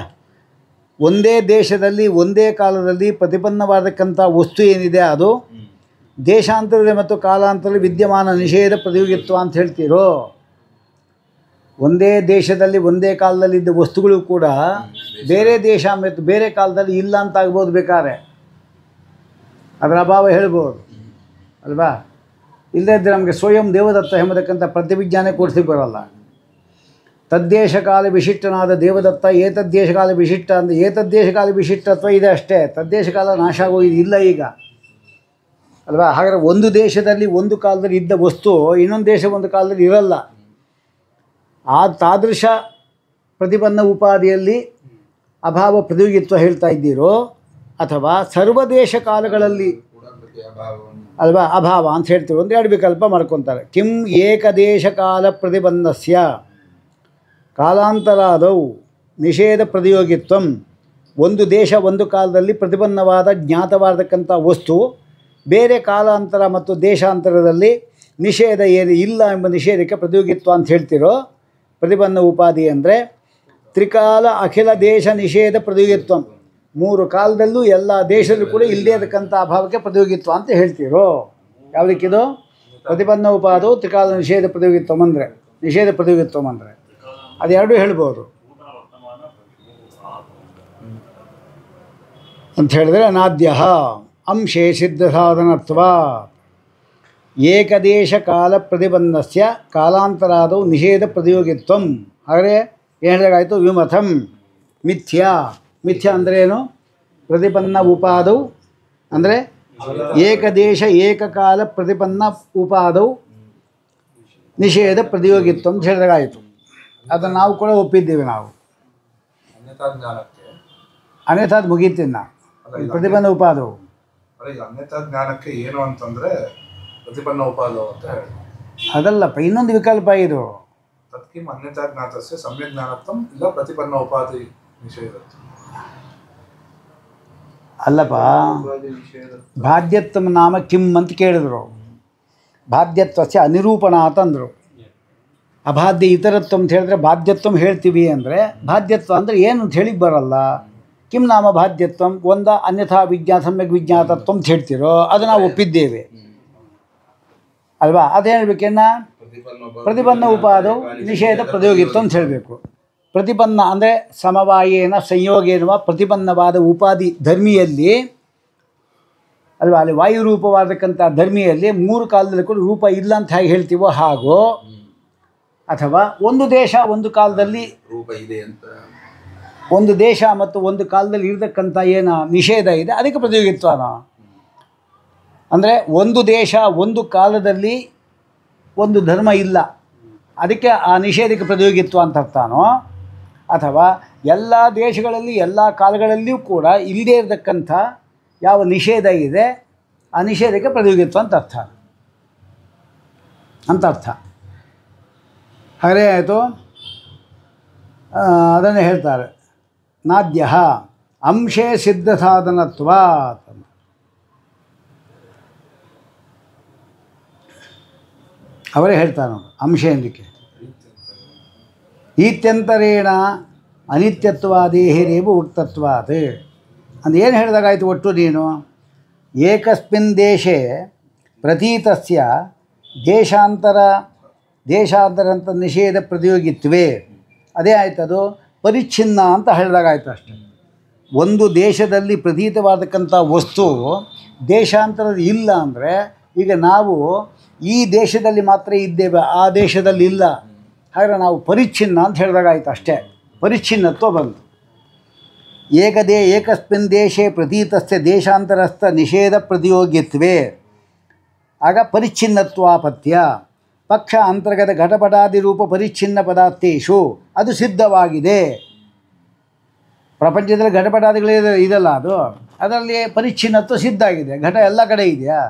ಒಂದೇ ದೇಶದಲ್ಲಿ ಒಂದೇ ಕಾಲದಲ್ಲಿ ಪ್ರತಿಪನ್ನವಾದಕ್ಕಂಥ ವಸ್ತು ಏನಿದೆ ಅದು ದೇಶಾಂತರದಲ್ಲಿ ಮತ್ತು ಕಾಲಾಂತರದಲ್ಲಿ ವಿದ್ಯಮಾನ ನಿಷೇಧ ಪ್ರತಿಯೋಗಿತ್ವ ಅಂತ ಹೇಳ್ತೀರೋ? ಒಂದೇ ದೇಶದಲ್ಲಿ ಒಂದೇ ಕಾಲದಲ್ಲಿದ್ದ ವಸ್ತುಗಳು ಕೂಡ ಬೇರೆ ದೇಶ ಮತ್ತು ಬೇರೆ ಕಾಲದಲ್ಲಿ ಇಲ್ಲ ಅಂತ ಆಗ್ಬೋದು, ಬೇಕಾದ್ರೆ ಅದರ ಅಭಾವ ಹೇಳ್ಬೋದು ಅಲ್ವಾ? ಇಲ್ಲದೇ ಇದ್ದರೆ ನಮಗೆ ಸ್ವಯಂ ದೇವದತ್ತ ಎಂಬತಕ್ಕಂಥ ಪ್ರತಿವಿಜ್ಞಾನ ಕೊಡಿಸಿ ಬರೋಲ್ಲ. ತದ್ದೇಶಕಾಲ ವಿಶಿಷ್ಟನಾದ ದೇವದತ್ತ ಏತದ್ದೇಶಕಾಲ ವಿಶಿಷ್ಟ ಅಂದರೆ ಏತದ್ದೇಶಕಾಲ ವಿಶಿಷ್ಟತ್ವ ಇದೆ ಅಷ್ಟೇ, ತದ್ದೇಶಕಾಲ ನಾಶ ಆಗೋದು ಇಲ್ಲ ಈಗ ಅಲ್ವಾ? ಹಾಗಾದರೆ ಒಂದು ದೇಶದಲ್ಲಿ ಒಂದು ಕಾಲದಲ್ಲಿ ಇದ್ದ ವಸ್ತು ಇನ್ನೊಂದು ದೇಶ ಒಂದು ಕಾಲದಲ್ಲಿ ಇರಲ್ಲ. ತಾದೃಶ ಪ್ರತಿಪನ್ನ ಉಪಾಧಿಯಲ್ಲಿ ಅಭಾವ ಪ್ರತಿಯೋಗಿತ್ವ ಹೇಳ್ತಾ ಇದ್ದೀರೋ ಅಥವಾ ಸರ್ವದೇಶ ಕಾಲಗಳಲ್ಲಿ ಅಲ್ವಾ ಅಭಾವ ಅಂತ ಹೇಳ್ತೀವಿ? ಒಂದು ಎರಡು ವಿಕಲ್ಪ ಮಾಡ್ಕೊತಾರೆ. ಕಿಂ ಏಕದೇಶ ಕಾಲ ಪ್ರತಿಪನ್ನಸ್ಯ ಕಾಲಾಂತರಾದವು ನಿಷೇಧ ಪ್ರತಿಯೋಗಿತ್ವಂ. ಒಂದು ದೇಶ ಒಂದು ಕಾಲದಲ್ಲಿ ಪ್ರತಿಪನ್ನವಾದ ಜ್ಞಾತವಾದಕ್ಕಂಥ ವಸ್ತು ಬೇರೆ ಕಾಲಾಂತರ ಮತ್ತು ದೇಶಾಂತರದಲ್ಲಿ ನಿಷೇಧ ಇಲ್ಲ ಎಂಬ ನಿಷೇಧಕ್ಕೆ ಪ್ರತಿಯೋಗಿತ್ವ ಅಂತ ಹೇಳ್ತಿರೋ ಪ್ರತಿಪನ್ನ ಉಪಾಧಿ ಅಂದರೆ ತ್ರಿಕಾಲ ಅಖಿಲ ದೇಶ ನಿಷೇಧ ಪ್ರತಿಯೋಗಿತ್ವ. ಮೂರು ಕಾಲದಲ್ಲೂ ಎಲ್ಲ ದೇಶದಲ್ಲೂ ಕೂಡ ಇಲ್ಲದೇ ಇರತಕ್ಕಂಥ ಅಭಾವಕ್ಕೆ ಪ್ರತಿಯೋಗಿತ್ವ ಅಂತ ಹೇಳ್ತಿರೋ. ಯಾವುದಕ್ಕಿದು? ಪ್ರತಿಪನ್ನ ಉಪಾದವು ತ್ರಿಕಾಲ ನಿಷೇಧ ಪ್ರತಿಯೋಗಿತ್ವಂ ಅಂದರೆ ನಿಷೇಧ ಪ್ರತಿಯೋಗಿತ್ವಂ ಅಂದರೆ ಅದೆರಡೂ ಹೇಳ್ಬೋದು ಅಂತ ಹೇಳಿದ್ರೆ ನಾದ್ಯ ಅಂಶೇ ಸಿದ್ಧ ಸಾಧನತ್ವ ಏಕದೇಶ ಕಾಲ ಪ್ರತಿಪನ್ನಸ್ಯ ಕಾಲಾಂತರಾದವು ನಿಷೇಧ ಪ್ರತಿಯೋಗಿತ್ವಂ. ಹಾಗಾದರೆ ಏನು ಹೇಳಿದಾಗಾಯಿತು? ವಿಮಥಂ ಮಿಥ್ಯಾ. ಮಿಥ್ಯಾ ಅಂದರೆ ಏನು? ಪ್ರತಿಪನ್ನ ಉಪಾದವು ಅಂದರೆ ಏಕದೇಶ ಏಕಕಾಲ ಪ್ರತಿಪನ್ನ ಉಪಾದವು ನಿಷೇಧ ಪ್ರತಿಯೋಗಿತ್ವ ಅಂತ ಹೇಳಿದಾಗಾಯಿತು. ಅದನ್ನು ನಾವು ಕೂಡ ಒಪ್ಪಿದ್ದೀವಿ. ನಾವು ಅನ್ಯಥಾದ್ ಮುಗೀತಿನ್ನ ಪ್ರತಿಪನ್ನ ಉಪಾದವು ಅನ್ಯಥಾ ಜ್ಞಾನಕ್ಕೆ ಏನು ಅಂತಂದರೆ ಪ್ರತಿಪನ್ನ ಉಪಾದವು ಅಂತ ಹೇಳಿ ಅದಲ್ಲಪ್ಪ, ಇನ್ನೊಂದು ವಿಕಲ್ಪ ಇದು. ತತ್ಕಿಂ ಅನ್ಯಥಾ ಜ್ಞಾತಸ್ಯ ಸಮ್ಯಕ್ ಜ್ಞಾನತ್ವಂ ಇಲ್ಲ ಪ್ರತಿಪನ್ನ ಉಪಾಧಿ ನಿಷೇಧತ್ವ. ಅಲ್ಲಪ್ಪ, ಬಾಧ್ಯತ್ವ ನಾಮ ಕಿಮ್ ಅಂತ ಕೇಳಿದ್ರು. ಬಾಧ್ಯತ್ವಸ್ಯ ಅನಿರೂಪಣ ಅಂತಂದರು. ಅಬಾಧ್ಯ ಇತರತ್ವ ಅಂತ ಹೇಳಿದ್ರೆ ಬಾಧ್ಯತ್ವ ಹೇಳ್ತೀವಿ ಅಂದರೆ ಬಾಧ್ಯತ್ವ ಅಂದರೆ ಏನು ಅಂತ ಹೇಳಿ ಬರಲ್ಲ. ಕಿಂ ನಾಮ ಬಾಧ್ಯತ್ವ ಒಂದ ಅನ್ಯಥಾ ವಿಜ್ಞಾತ ಸಮ್ಯಕ್ ವಿಜ್ಞಾತತ್ವ ಅಂತ ಹೇಳ್ತಿರೋ ಅದು ನಾವು ಒಪ್ಪಿದ್ದೇವೆ ಅಲ್ವಾ? ಅದು ಹೇಳಬೇಕೇನ? ಪ್ರತಿಪನ್ನ ಉಪಾದವು ನಿಷೇಧ ಪ್ರತಿಯೋಗಿತ್ವ ಅಂತ ಹೇಳಬೇಕು. ಪ್ರತಿಪನ್ನ ಅಂದರೆ ಸಮವಾಯೇನ ಸಂಯೋಗೇನವ ಪ್ರತಿಪನ್ನವಾದ ಉಪಾಧಿ ಧರ್ಮಿಯಲ್ಲಿ ಅಲ್ವಾ? ಅಲ್ಲಿ ವಾಯುರೂಪವಾದಕ್ಕಂಥ ಧರ್ಮಿಯಲ್ಲಿ ಮೂರು ಕಾಲದಲ್ಲಿ ಕೂಡ ರೂಪ ಇಲ್ಲ ಅಂತ ಹೇಗೆ ಹೇಳ್ತೀವೋ ಹಾಗೂ, ಅಥವಾ ಒಂದು ದೇಶ ಒಂದು ಕಾಲದಲ್ಲಿ ರೂಪ ಇದೆ ಅಂತ, ಒಂದು ದೇಶ ಮತ್ತು ಒಂದು ಕಾಲದಲ್ಲಿ ಇರತಕ್ಕಂಥ ಏನು ನಿಷೇಧ ಇದೆ ಅದಕ್ಕೆ ಪ್ರತಿಯೋಗಿತ್ವನ. ಅಂದರೆ ಒಂದು ದೇಶ ಒಂದು ಕಾಲದಲ್ಲಿ ಒಂದು ಧರ್ಮ ಇಲ್ಲ ಅದಕ್ಕೆ ಆ ನಿಷೇಧಕ್ಕೆ ಪ್ರತಿಯೋಗಿತ್ವ ಅಂತ ಅರ್ಥನೋ, ಅಥವಾ ಎಲ್ಲ ದೇಶಗಳಲ್ಲಿ ಎಲ್ಲ ಕಾಲಗಳಲ್ಲಿಯೂ ಕೂಡ ಇಲ್ಲದೇ ಇರತಕ್ಕಂಥ ಯಾವ ನಿಷೇಧ ಇದೆ ಆ ನಿಷೇಧಕ್ಕೆ ಪ್ರತಿಯೋಗಿತ್ವ ಅಂತ ಅರ್ಥ. ಹಾಗೇ ಆಯಿತು. ಅದನ್ನೇ ಹೇಳ್ತಾರೆ ನಾದ್ಯ ಅಂಶೇ ಸಿದ್ಧ ಸಾಧನತ್ವ. ಅವರೇ ಹೇಳ್ತಾರೆ ಅಂಶ ಎಂದಕ್ಕೆ ಈತ್ಯಂತರೇಣ ಅನಿತ್ಯತ್ವಾದೇಹಿರೇವ ಉಕ್ತತ್ವಾತ್ ಅಂದು ಏನು ಹೇಳಿದಾಗಾಯಿತು? ಒಟ್ಟು ನೀನು ಏಕಸ್ಮಿನ್ ದೇಶೆ ಪ್ರತೀತಸ್ಯ ದೇಶಾಂತರಂತ ನಿಷೇಧ ಪ್ರತಿಯೋಗಿತ್ವೇ ಅದೇ ಆಯ್ತದು ಪರಿಚ್ಛಿನ್ನ ಅಂತ ಹೇಳಿದಾಗಾಯ್ತು ಅಷ್ಟೆ. ಒಂದು ದೇಶದಲ್ಲಿ ಪ್ರತೀತವಾದಕ್ಕಂಥ ವಸ್ತು ದೇಶಾಂತರದ ಇಲ್ಲ ಅಂದರೆ ಈಗ ನಾವು ಈ ದೇಶದಲ್ಲಿ ಮಾತ್ರ ಇದ್ದೇವೆ, ಆ ದೇಶದಲ್ಲಿ ಇಲ್ಲ. ಹಾಗೆ ನಾವು ಪರಿಚ್ಛಿನ್ನ ಅಂತ ಹೇಳಿದಾಗಾಯ್ತು ಅಷ್ಟೇ, ಪರಿಚ್ಛಿನ್ನತ್ವ ಬಂತು. ಏಕಸ್ಮಿನ್ ದೇಶೇ ಪ್ರತೀತಸ್ಥ ದೇಶಾಂತರಸ್ಥ ನಿಷೇಧ ಪ್ರತಿಯೋಗಿತ್ವೇ ಆಗ ಪರಿಚ್ಛಿನ್ನತ್ವಾಪತ್ಯ. ಪಕ್ಷ ಅಂತರ್ಗತ ಘಟಪಟಾದಿ ರೂಪ ಪರಿಚ್ಛಿನ್ನ ಪದಾರ್ಥೇಶು ಅದು ಸಿದ್ಧವಾಗಿದೆ. ಪ್ರಪಂಚದಲ್ಲಿ ಘಟಪಟಾದಿಗಳೇ ಇದಲ್ಲ, ಅದರಲ್ಲಿ ಪರಿಚ್ಛಿನ್ನತ್ವ ಸಿದ್ಧ ಆಗಿದೆ. ಘಟ ಎಲ್ಲ ಕಡೆ ಇದೆಯಾ?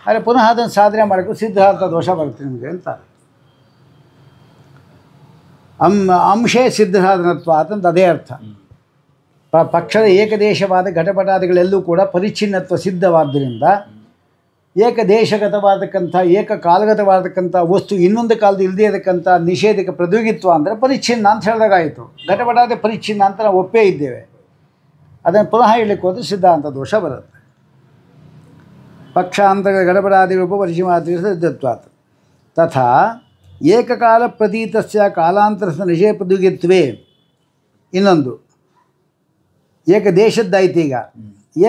ಆದರೆ ಪುನಃ ಅದನ್ನು ಸಾಧನೆ ಮಾಡೋಕ್ಕೂ ಸಿದ್ಧಾರ್ಥ ದೋಷ ಬರುತ್ತೆ ನಿಮಗೆ ಅಂತ. ಅಂಶೇ ಸಿದ್ಧ ಸಾಧನತ್ವ ಅಂತಂತ ಅದೇ ಅರ್ಥ. ಪಕ್ಷದ ಏಕದೇಶವಾದ ಘಟಪಟಾದಿಗಳೆಲ್ಲೂ ಕೂಡ ಪರಿಚ್ಛಿನ್ನತ್ವ ಸಿದ್ಧವಾದ್ದರಿಂದ ಏಕದೇಶಗತವಾದಕ್ಕಂಥ ಏಕಕಾಲಗತವಾದಕ್ಕಂಥ ವಸ್ತು ಇನ್ನೊಂದು ಕಾಲದ ಇಲ್ಲದೇ ಇರತಕ್ಕಂಥ ನಿಷೇಧಕ್ಕೆ ಪ್ರತಿಯೋಗಿತ್ವ ಅಂದರೆ ಪರಿಚ್ಛಿನ್ನ ಅಂತ ಹೇಳಿದಾಗಾಯಿತು. ಘಟಪಟಾದಿ ಪರಿಚ್ಛಿನ್ನ ಅಂತ ನಾವು ಒಪ್ಪೇ ಇದ್ದೇವೆ. ಅದನ್ನು ಪುನಃ ಹೇಳಲಿಕ್ಕೆ ಹೋದರೆ ಸಿದ್ಧಾಂತ ದೋಷ ಬರುತ್ತೆ. ಪಕ್ಷಾಂತರ ಗಡಬಡಾದಿರೂಪ ಪರಿಚಿಮಾತ್ರಿಕ ಸಿದ್ಧತ್ವಾತ್ ತಥಾ ಏಕಕಾಲ ಪ್ರತೀತಸ್ಯ ಕಾಲಾಂತರಸ್ಯ ನಿಷೇಧ ಪ್ರತಿಯೋಗಿತ್ವೇ. ಇನ್ನೊಂದು ಏಕದೇಶದ್ದಾಯ್ತು. ಈಗ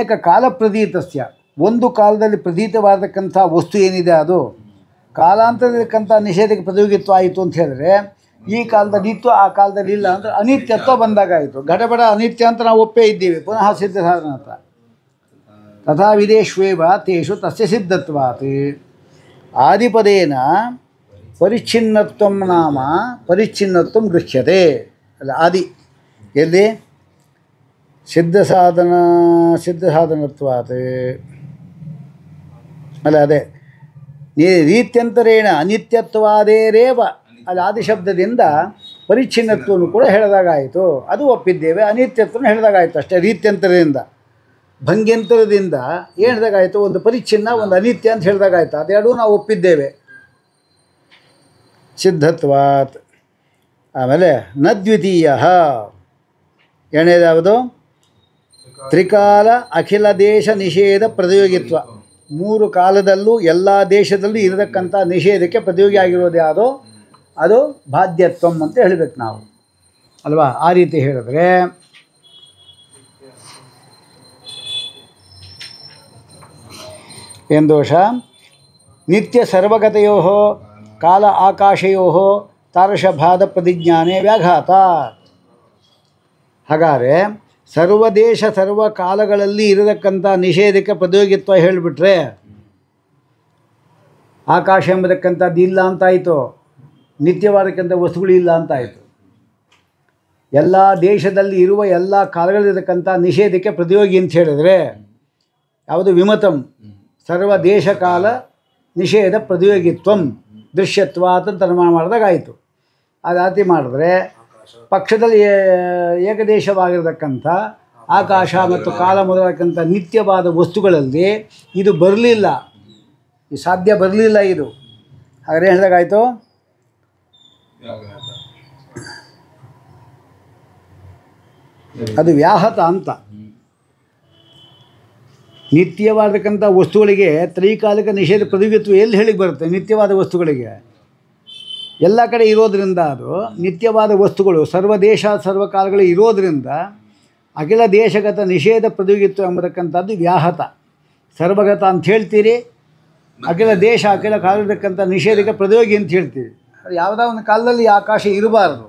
ಏಕಕಾಲ ಪ್ರತೀತಸ್ಯ, ಒಂದು ಕಾಲದಲ್ಲಿ ಪ್ರತೀತವಾದಕ್ಕಂಥ ವಸ್ತು ಏನಿದೆ ಅದು ಕಾಲಾಂತರದಕ್ಕಂಥ ನಿಷೇಧಕ್ಕೆ ಪ್ರತಿಯೋಗಿತ್ವ ಆಯಿತು ಅಂತ ಹೇಳಿದ್ರೆ ಈ ಕಾಲದಲ್ಲಿ ಇತ್ತು ಆ ಕಾಲದಲ್ಲಿ ಇಲ್ಲ ಅಂದರೆ ಅನಿತ್ಯತ್ವ ಬಂದಾಗ ಆಯಿತು. ಘಟಬಡ ಅನಿತ್ಯ ಅಂತ ನಾವು ಒಪ್ಪೇ ಇದ್ದೀವಿ, ಪುನಃ ಸಿದ್ಧ ಸಾಧನ ಅಂತ. ತಥಾ ವಿದೇಶ್ವೇವ ತೇಷು ತಸ್ಯ ಸಿದ್ಧತ್ವಾತ್ ಆದಿಪದೇನ ಪರಿಚ್ಛಿನ್ನತ್ವಂ ನಾಮ ಪರಿಚ್ಛಿನ್ನತ್ವಂ ಗೃಹ್ಯತೆ. ಅಲ್ಲ ಆದಿ ಎಲ್ಲಿ ಸಿದ್ಧಸಾಧನತ್ವಾತ್ ಅಲ್ಲ ಅದೇ ರೀತ್ಯಂತರೇಣ ಅನಿತ್ಯತ್ವಾದೇರೇವ ಅಲ್ಲಿ ಆದಿಶಬ್ದದಿಂದ ಪರಿಚ್ಛಿನ್ನತ್ವವನ್ನು ಕೂಡ ಹೇಳಿದಾಗಾಯಿತು. ಅದು ಒಪ್ಪಿದ್ದೇವೆ. ಅನಿತ್ಯತ್ವವನ್ನು ಹೇಳಿದಾಗಾಯಿತು ಅಷ್ಟೇ. ರೀತ್ಯಂತರದಿಂದ ಭಂಗ್ಯಂತರದಿಂದ ಏನು ಹೇಳಿದಾಗಾಯಿತು? ಒಂದು ಪರಿಚ್ಛಿನ್ನ ಒಂದು ಅನಿತ್ಯ ಅಂತ ಹೇಳಿದಾಗಾಯಿತು. ಅದೆರಡೂ ನಾವು ಒಪ್ಪಿದ್ದೇವೆ. ಸಿದ್ಧತ್ವಾತ್. ಆಮೇಲೆ ನ ದ್ವಿತೀಯ ಎರಡನೇದು ತ್ರಿಕಾಲ ಅಖಿಲ ದೇಶ ನಿಷೇಧ ಪ್ರತಿಯೋಗಿತ್ವ. ಮೂರು ಕಾಲದಲ್ಲೂ ಎಲ್ಲ ದೇಶದಲ್ಲೂ ಇರತಕ್ಕಂಥ ನಿಷೇಧಕ್ಕೆ ಪ್ರತಿಯೋಗಿ ಆಗಿರೋದು ಯಾವುದೋ ಅದು ಬಾಧ್ಯತ್ವಂ ಅಂತ ಹೇಳಬೇಕು ನಾವು ಅಲ್ವಾ. ಆ ರೀತಿ ಹೇಳಿದ್ರೆ ಏನು ದೋಷ? ನಿತ್ಯ ಸರ್ವಗತಯೋ ಕಾಲ ಆಕಾಶಯೋ ತಾರಶಭಾದ ಪ್ರತಿಜ್ಞಾನೇ ವ್ಯಾಘಾತ. ಹಾಗಾದರೆ ಸರ್ವದೇಶ ಸರ್ವ ಕಾಲಗಳಲ್ಲಿ ಇರತಕ್ಕಂಥ ನಿಷೇಧಕ್ಕೆ ಪ್ರತಿಯೋಗಿತ್ವ ಹೇಳಿಬಿಟ್ರೆ ಆಕಾಶ ಎಂಬತಕ್ಕಂಥದ್ದು ಇಲ್ಲ ಅಂತಾಯಿತು, ನಿತ್ಯವಾದಕ್ಕಂಥ ವಸ್ತುಗಳು ಇಲ್ಲ ಅಂತಾಯಿತು. ಎಲ್ಲ ದೇಶದಲ್ಲಿ ಇರುವ ಎಲ್ಲ ಕಾಲಗಳಿರತಕ್ಕಂಥ ನಿಷೇಧಕ್ಕೆ ಪ್ರತಿಯೋಗಿ ಅಂತ ಹೇಳಿದರೆ ಯಾವುದು? ವಿಮತಂ ಸರ್ವ ದೇಶ ಕಾಲ ನಿಷೇಧ ಪ್ರತಿಯೋಗಿತ್ವಂ ದೃಶ್ಯತ್ವಾತ್ ಅಂತ ನಿರ್ಮಾಣ ಮಾಡಿದಾಗಾಯಿತು. ಅದು ಆತಿ ಮಾಡಿದ್ರೆ ಪಕ್ಷದಲ್ಲಿ ಏಕದೇಶವಾಗಿರತಕ್ಕಂಥ ಆಕಾಶ ಮತ್ತು ಕಾಲ ಮೊದಲಕ್ಕಂಥ ನಿತ್ಯವಾದ ವಸ್ತುಗಳಲ್ಲಿ ಇದು ಬರಲಿಲ್ಲ, ಈ ಸಾಧ್ಯ ಬರಲಿಲ್ಲ. ಇದು ಹಾಗಾದ್ರೆ ಹೇಳಿದಾಗಾಯಿತು ಅದು ವ್ಯಾಹತ ಅಂತ. ನಿತ್ಯವಾದಕ್ಕಂಥ ವಸ್ತುಗಳಿಗೆ ತ್ರೈಕಾಲಿಕ ನಿಷೇಧ ಪ್ರತಿಯೋಗಿತ್ವ ಎಲ್ಲಿ ಹೇಳಿಗೆ ಬರುತ್ತೆ? ನಿತ್ಯವಾದ ವಸ್ತುಗಳಿಗೆ ಎಲ್ಲ ಕಡೆ ಇರೋದರಿಂದ ಅದು ನಿತ್ಯವಾದ ವಸ್ತುಗಳು ಸರ್ವದೇಶ ಸರ್ವಕಾಲಗಳು ಇರೋದರಿಂದ ಅಖಿಲ ದೇಶಗತ ನಿಷೇಧ ಪ್ರತಿಯೋಗಿತ್ವ ಎಂಬತಕ್ಕಂಥದ್ದು ವ್ಯಾಹತ. ಸರ್ವಗತ ಅಂತ ಹೇಳ್ತೀರಿ, ಅಖಿಲ ದೇಶ ಅಖಿಲ ಕಾಲದಕ್ಕಂಥ ನಿಷೇಧಕ್ಕೆ ಪ್ರತಿಯೋಗಿ ಅಂತ ಹೇಳ್ತೀವಿ. ಯಾವುದೋ ಒಂದು ಕಾಲದಲ್ಲಿ ಆಕಾಶ ಇರಬಾರ್ದು,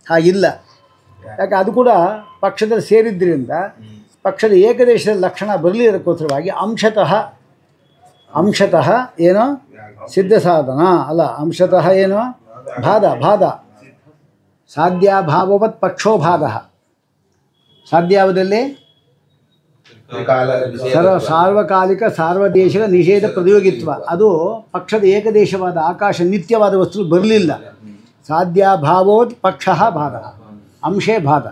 ಹಾಗಿಲ್ಲ. ಯಾಕೆ? ಅದು ಕೂಡ ಪಕ್ಷದಲ್ಲಿ ಸೇರಿದ್ದರಿಂದ ಪಕ್ಷದ ಏಕದೇಶದ ಲಕ್ಷಣ ಬರಲಿ ಅದಕ್ಕೋಸ್ಕರವಾಗಿ ಅಂಶತಃ ಏನೋ ಸಿದ್ಧ ಸಾಧನ ಅಲ್ಲ, ಅಂಶತಃ ಏನೋ ಬಾಧ ಸಾಧ್ಯಾಭಾವವತ್ ಪಕ್ಷೋಭಾದ. ಸಾಧ್ಯಾವದಲ್ಲಿ ಸಾರ್ವಕಾಲಿಕ ಸಾರ್ವದೇಶದ ನಿಷೇಧ ಪ್ರತಿಯೋಗಿತ್ವ, ಅದು ಪಕ್ಷದ ಏಕದೇಶವಾದ ಆಕಾಶ ನಿತ್ಯವಾದ ವಸ್ತು ಬರಲಿಲ್ಲ. ಸಾಧ್ಯಾಭಾವೋತ್ ಪಕ್ಷ ಬಾಧ, ಅಂಶೇ ಬಾಧ,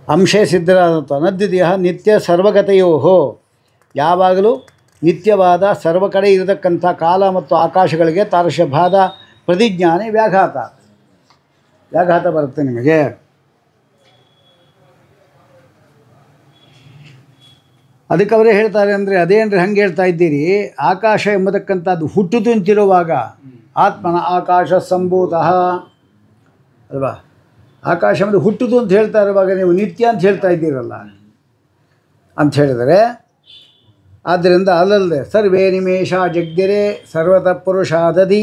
ಅಂಶೇ ಸಿದ್ಧರಾದಂಥ ನದ್ವಿತೀಯ ನಿತ್ಯ ಸರ್ವಗತಯೋ. ಯಾವಾಗಲೂ ನಿತ್ಯವಾದ ಸರ್ವ ಕಡೆ ಇರತಕ್ಕಂಥ ಕಾಲ ಮತ್ತು ಆಕಾಶಗಳಿಗೆ ತಾರಶಭಾದ ಪ್ರತಿಜ್ಞಾನೆ ವ್ಯಾಘಾತ ಬರುತ್ತೆ ನಿಮಗೆ. ಅದಕ್ಕೆ ಅವರೇ ಹೇಳ್ತಾರೆ ಅಂದರೆ ಅದೇನ್ರಿ ಹಂಗೆ ಹೇಳ್ತಾ ಇದ್ದೀರಿ? ಆಕಾಶ ಎಂಬತಕ್ಕಂಥದ್ದು ಹುಟ್ಟಿತು ಅಂತಿರುವಾಗ ಆತ್ಮನ ಆಕಾಶ ಸಂಭೂತಃ ಅಲ್ವಾ? ಆಕಾಶ ಅಂದರೆ ಹುಟ್ಟಿತು ಅಂತ ಹೇಳ್ತಾ ಇರುವಾಗ ನೀವು ನಿತ್ಯ ಅಂತ ಹೇಳ್ತಾ ಇದ್ದೀರಲ್ಲ ಅಂತ ಹೇಳಿದರೆ, ಆದ್ದರಿಂದ ಅಲ್ಲದೆ ಸರ್ವೇ ನಿಮೇಷ ಜಗ್ಗೆರೆ ಸರ್ವತಃ ಪುರುಷಾದಧಿ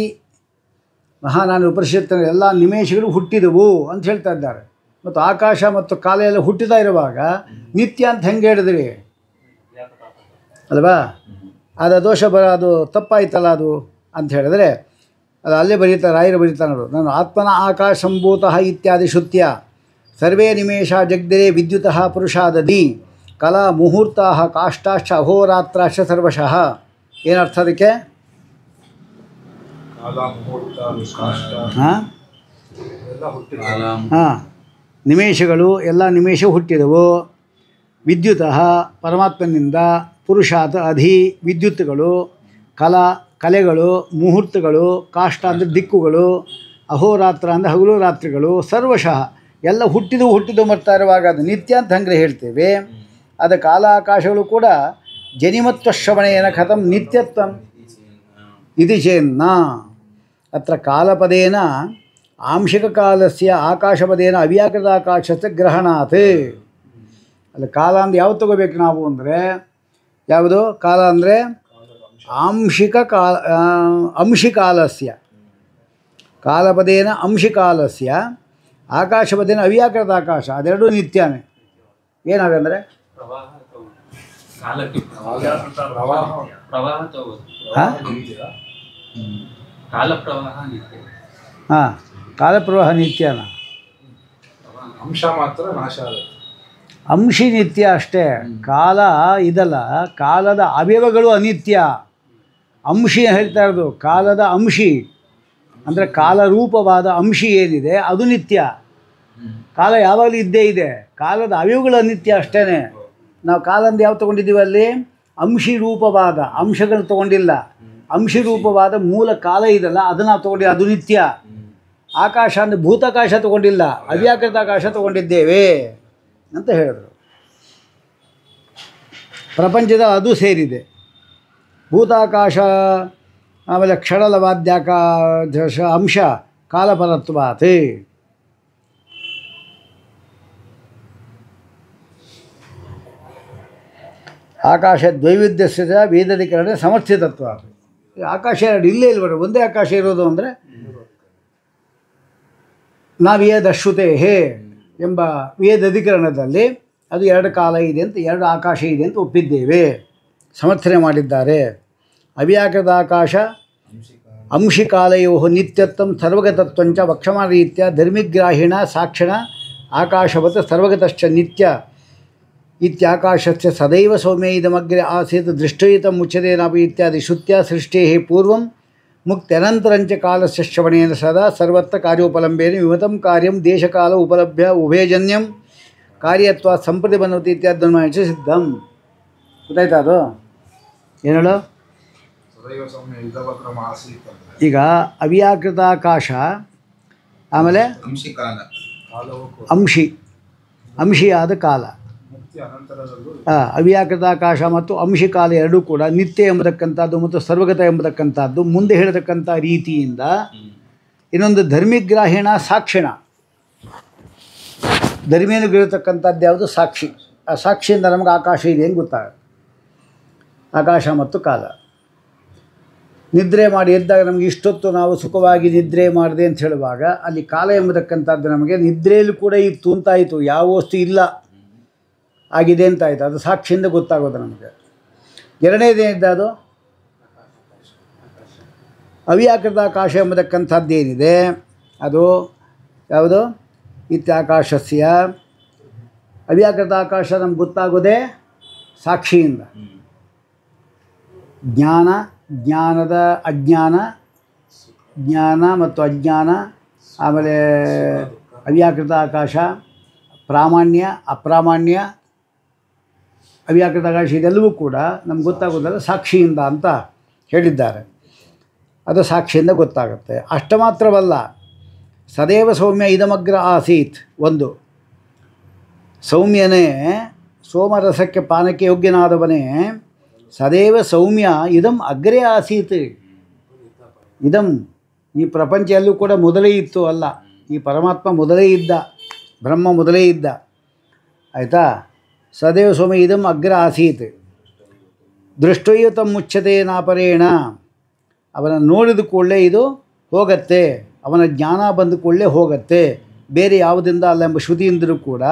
ಮಹಾನಾನ ಉಪನಿಷತ್ತಿನ ಎಲ್ಲ ನಿಮೇಷಗಳು ಹುಟ್ಟಿದವು ಅಂತ ಹೇಳ್ತಾ ಇದ್ದಾರೆ. ಮತ್ತು ಆಕಾಶ ಮತ್ತು ಕಾಲ ಎಲ್ಲ ಹುಟ್ಟಿತಾ ಇರುವಾಗ ನಿತ್ಯ ಅಂತ ಹೆಂಗೆ ಹೇಳಿದ್ರಿ ಅಲ್ವಾ? ಅದು ದೋಷ ಅದು ತಪ್ಪಾಯ್ತಲ್ಲ ಅದು ಅಂತ ಹೇಳಿದ್ರೆ ಅದು ಅಲ್ಲೇ ಬರೀತಾರೆ, ರಾಯರು ಬರೀತಾರೆ ನೋಡು. ನಾನು ಆತ್ಮನ ಆಕಾಶ ಸಂಭೂತಃ ಇತ್ಯಾದಿ ಶ್ರುತ್ಯ ಸರ್ವೇ ನಿಮೇಷ ಜಗ್ದರೆ ವಿದ್ಯುತಃ ಪುರುಷಾದಧಿ ಕಲಾ ಮುಹೂರ್ತ ಕಾಷ್ಟಾಶ್ಚ ಅಹೋರಾತ್ರಾಶ್ಚ ಸರ್ವಶಃ. ಏನರ್ಥ ಅದಕ್ಕೆ? ಹಾಂ ನಿಮೇಷಗಳು ಎಲ್ಲ ನಿಮೇಷ ಹುಟ್ಟಿದವು. ವಿದ್ಯುತಃ ಪರಮಾತ್ಮನಿಂದ, ಪುರುಷಾತ್ ಅಧಿ ವಿದ್ಯುತ್ಗಳು, ಕಲೆಗಳು, ಮುಹೂರ್ತಗಳು, ಕಾಷ್ಟ ಅಂದರೆ ದಿಕ್ಕುಗಳು, ಅಹೋರಾತ್ರ ಅಂದರೆ ಹಗಲು ರಾತ್ರಿಗಳು, ಸರ್ವಶಃ ಎಲ್ಲ ಹುಟ್ಟಿದು ಬರ್ತಾ ಇರುವಾಗ ಅದು ನಿತ್ಯ ಅಂತ ಹಂಗೆ ಹೇಳ್ತೇವೆ. ಅದು ಕಾಲ ಆಕಾಶಗಳು ಕೂಡ ಜನಿಮತ್ವಶ್ರವಣೇನ ಕಥಂ ನಿತ್ಯತ್ವಂ ಇತಿ ಚೇನ್ನ ಅತ್ರ ಕಾಲಪದೇನ ಆಂಶಿಕಕಾಲಸ್ಯ ಆಕಾಶಪದೇನ ಅವ್ಯಾಕೃತಾಕಾಶಸ್ಯ ಗ್ರಹಣಾತ್. ಅಲ್ಲಿ ಕಾಲ ಅಂದ್ರೆ ಯಾವ್ದು ತಗೋಬೇಕು ನಾವು ಅಂದರೆ ಯಾವುದು ಕಾಲ ಅಂದರೆ ಅಂಶಿಕಾಲಸ್ಯ ಕಾಲಪದೇನ ಅಂಶಿಕಾಲಸ್ಯ ಆಕಾಶಪದೇನ ಅವ್ಯಾಕೃತಾಕಾಶ ಅದೆರಡೂ ನಿತ್ಯನೇ. ಏನಾಗಂದರೆ ಹಾಂ ಕಾಲಪ್ರವಾಹ ನಿತ್ಯನ ಅಂಶ ಮಾತ್ರ ನಾಶ ಆಗುತ್ತೆ. ಅಂಶಿ ನಿತ್ಯ ಅಷ್ಟೇ. ಕಾಲ ಇದಲ್ಲ, ಕಾಲದ ಅವಯವಗಳು ಅನಿತ್ಯ. ಅಂಶಿ ಹೇಳ್ತಾ ಇರೋದು ಕಾಲದ ಅಂಶಿ ಅಂದರೆ ಕಾಲರೂಪವಾದ ಅಂಶಿ ಏನಿದೆ ಅದು ನಿತ್ಯ. ಕಾಲ ಯಾವಾಗಲೂ ಇದ್ದೇ ಇದೆ, ಕಾಲದ ಅವಯವಗಳು ಅನಿತ್ಯ ಅಷ್ಟೇ. ನಾವು ಕಾಲಂದು ಯಾವ ತೊಗೊಂಡಿದ್ದೀವಿ ಅಲ್ಲಿ? ಅಂಶಿ ರೂಪವಾದ ಅಂಶಗಳು ತೊಗೊಂಡಿಲ್ಲ. ಅಂಶಿ ರೂಪವಾದ ಮೂಲ ಕಾಲ ಇದಲ್ಲ ಅದನ್ನು ನಾವು ತೊಗೊಂಡಿಲ್ಲ, ಅದು ನಿತ್ಯ. ಆಕಾಶ ಅಂದರೆ ಭೂತಾಕಾಶ ತೊಗೊಂಡಿಲ್ಲ, ಅವ್ಯಾಕೃತಾಕಾಶ ತೊಗೊಂಡಿದ್ದೇವೆ ಅಂತ ಹೇಳಿದ್ರು. ಪ್ರಪಂಚದ ಅದು ಸೇರಿದೆ. ಭೂತಾಕಾಶ ಆಮೇಲೆ ಕ್ಷಣಲವಾದ್ಯಾಕಾಶ ಅಂಶ ಕಾಲಪರತ್ವಾತ್. ಆಕಾಶ ದ್ವೈವಿಧ್ಯಸ್ಯ ವೇದಾಧಿಕರಣ ಸಮರ್ಥಿತತ್ವ. ಆಕಾಶ ಎರಡು ಇಲ್ಲೇ ಇಲ್ವರ, ಒಂದೇ ಆಕಾಶ ಇರೋದು ಅಂದರೆ ನಾವೇದಶ್ರುತೆ ಎಂಬ ವೇದಾಧಿಕರಣದಲ್ಲಿ ಅದು ಎರಡು ಕಾಲ ಇದೆ ಅಂತ, ಎರಡು ಆಕಾಶ ಇದೆ ಅಂತ ಒಪ್ಪಿದ್ದೇವೆ, ಸಮರ್ಥನೆ ಮಾಡಿದ್ದಾರೆ. ಅವ್ಯಾಕೃತಾಕಾಶ ಅಂಶಿಕಾಲಯೋ ನಿತ್ಯತ್ವಂ ಸರ್ವಗತತ್ವಂಚ ವಕ್ಷಮಾನ ರೀತ್ಯ ಧರ್ಮಿಗ್ರಾಹಿಣ ಸಾಕ್ಷಿಣ ಆಕಾಶವತ್ ಸರ್ವಗತಶ್ಚ ನಿತ್ಯ ಇತ್ಯಾಕಾಶಸ್ಯ ಸದೈವ ಸೌಮ್ಯ ಇದಮಗ್ರೆ ಆಸೀತ್ ದೃಷ್ಟಯುತಂ ಮುಚ್ಯತೇನಾಪಿ ಇತ್ಯಾದಿ ಶ್ರುತ್ಯ ಸೃಷ್ಟೇಃ ಪೂರ್ವಂ ಮುಕ್ತ್ಯನಂತರಂಚ ಕಾಲಸ್ಯ ಶ್ರವಣೇನ ಸದಾ ಸರ್ವತ್ರ ಕಾರ್ಯೋಪಲಂಬೇನ ವಿಮತಂ ಕಾರ್ಯಂ ದೇಶಕಾಲ ಉಪಲಭ್ಯ ಉಭಯಜನ್ಯಂ ಕಾರ್ಯತ್ವ ಸಂಪ್ರತಿ ಬನ್ನತಿ ಇತ್ಯಾದಿ ಸಿದ್ಧಂ. ಗೊತ್ತಾಯ್ತಾ ಅದು? ಏನು ಹೇಳು? ಸದೈವ ಸೌಮ್ಯ ಯುಧವಕ್ರಮ ಆಸೀತ್ ಅಂದ್ರೆ ಈಗ ಅವ್ಯಾಕೃತಾಕಾಶ ಆಮೇಲೆ ಅಂಶಿಕಾಲ ಅಂಶಿಯಾದ ಕಾಲ, ಮುಕ್ತಿ ಅನಂತರದಲ್ಲೂ ಅವ್ಯಾಕೃತಾಕಾಶ ಮತ್ತು ಅಂಶಿಕಾಲ ಎರಡೂ ಕೂಡ ನಿತ್ಯ ಎಂಬತಕ್ಕಂಥದ್ದು ಮತ್ತು ಸರ್ವಗತ ಎಂಬತಕ್ಕಂಥದ್ದು ಮುಂದೆ ಹೇಳತಕ್ಕಂಥ ರೀತಿಯಿಂದ. ಇನ್ನೊಂದು ಧರ್ಮಿಗ್ರಾಹಿಣ ಸಾಕ್ಷಿಣ, ಧರ್ಮಿಯನ್ನುಗಿರತಕ್ಕಂಥದ್ದು ಯಾವುದು? ಸಾಕ್ಷಿ. ಆ ಸಾಕ್ಷಿಯಿಂದ ನಮಗೆ ಆಕಾಶ ಇದೆ ಅಂತ ಗೊತ್ತಾಗುತ್ತೆ. ಆಕಾಶ ಮತ್ತು ಕಾಲ. ನಿದ್ರೆ ಮಾಡಿ ಎದ್ದಾಗ ನಮಗೆ ಇಷ್ಟೊತ್ತು ನಾವು ಸುಖವಾಗಿ ನಿದ್ರೆ ಮಾಡಿದೆ ಅಂತ ಹೇಳುವಾಗ ಅಲ್ಲಿ ಕಾಲ ಎಂಬತಕ್ಕಂಥದ್ದು ನಮಗೆ ನಿದ್ರೆಯಲ್ಲಿ ಕೂಡ ಇತ್ತು ಅಂತಾಯಿತು, ಯಾವ ವಸ್ತು ಇಲ್ಲ ಆಗಿದೆ ಅಂತಾಯಿತು, ಅದು ಸಾಕ್ಷಿಯಿಂದ ಗೊತ್ತಾಗೋದು ನಮಗೆ. ಎರಡನೇದೇನಿದೆ ಅದು ಅವ್ಯಾಕೃತಾಕಾಶ ಎಂಬತಕ್ಕಂಥದ್ದೇನಿದೆ ಅದು ಯಾವುದು? ಇತ್ಯಾಕಾಶಸ್ಯ ಅವ್ಯಾಕೃತಾಕಾಶ ನಮ್ಗೆ ಗೊತ್ತಾಗೋದೇ ಸಾಕ್ಷಿಯಿಂದ. ಜ್ಞಾನದ ಅಜ್ಞಾನ, ಜ್ಞಾನ ಮತ್ತು ಅಜ್ಞಾನ, ಆಮೇಲೆ ಅವ್ಯಾಕೃತ ಆಕಾಶ, ಪ್ರಾಮಾಣ್ಯ ಅಪ್ರಾಮಾಣ್ಯ, ಅವ್ಯಾಕೃತ ಆಕಾಶ ಇದೆಲ್ಲವೂ ಕೂಡ ನಮ್ಗೆ ಗೊತ್ತಾಗೋದಲ್ಲ ಸಾಕ್ಷಿಯಿಂದ ಅಂತ ಹೇಳಿದ್ದಾರೆ. ಅದು ಸಾಕ್ಷಿಯಿಂದ ಗೊತ್ತಾಗುತ್ತೆ. ಅಷ್ಟು ಮಾತ್ರವಲ್ಲ, ಸದೈವ ಸೌಮ್ಯ ಇದಮಗ್ರ ಆಸೀತ್. ಒಂದು ಸೌಮ್ಯನೇ, ಸೋಮರಸಕ್ಕೆ ಪಾನಕ್ಕೆ ಯೋಗ್ಯನಾದವನೇ ಸದೈವ ಸೌಮ್ಯ ಇದಂ ಅಗ್ರೇ ಆಸೀತ್. ಇದಂ ಈ ಪ್ರಪಂಚ ಎಲ್ಲೂ ಕೂಡ ಮೊದಲೇ ಇತ್ತು ಅಲ್ಲ, ಈ ಪರಮಾತ್ಮ ಮೊದಲೇ ಇದ್ದ, ಬ್ರಹ್ಮ ಮೊದಲೇ ಇದ್ದ. ಆಯಿತಾ? ಸದೈವ ಸೌಮ್ಯ ಇದಂ ಅಗ್ರ ಆಸೀತ್. ದೃಷ್ಟಯ್ಯ ತಮ್ಮ ಮುಚ್ಚತೆ ನಾಪರೇಣ, ಅವನ ನೋಡಿದ ಕೂಡಲೇ ಇದು ಹೋಗತ್ತೆ, ಅವನ ಜ್ಞಾನ ಬಂದ ಕೂಡಲೇ ಹೋಗತ್ತೆ, ಬೇರೆ ಯಾವುದರಿಂದ ಅಲ್ಲ ಎಂಬ ಶ್ರುತಿಯಿಂದಲೂ ಕೂಡ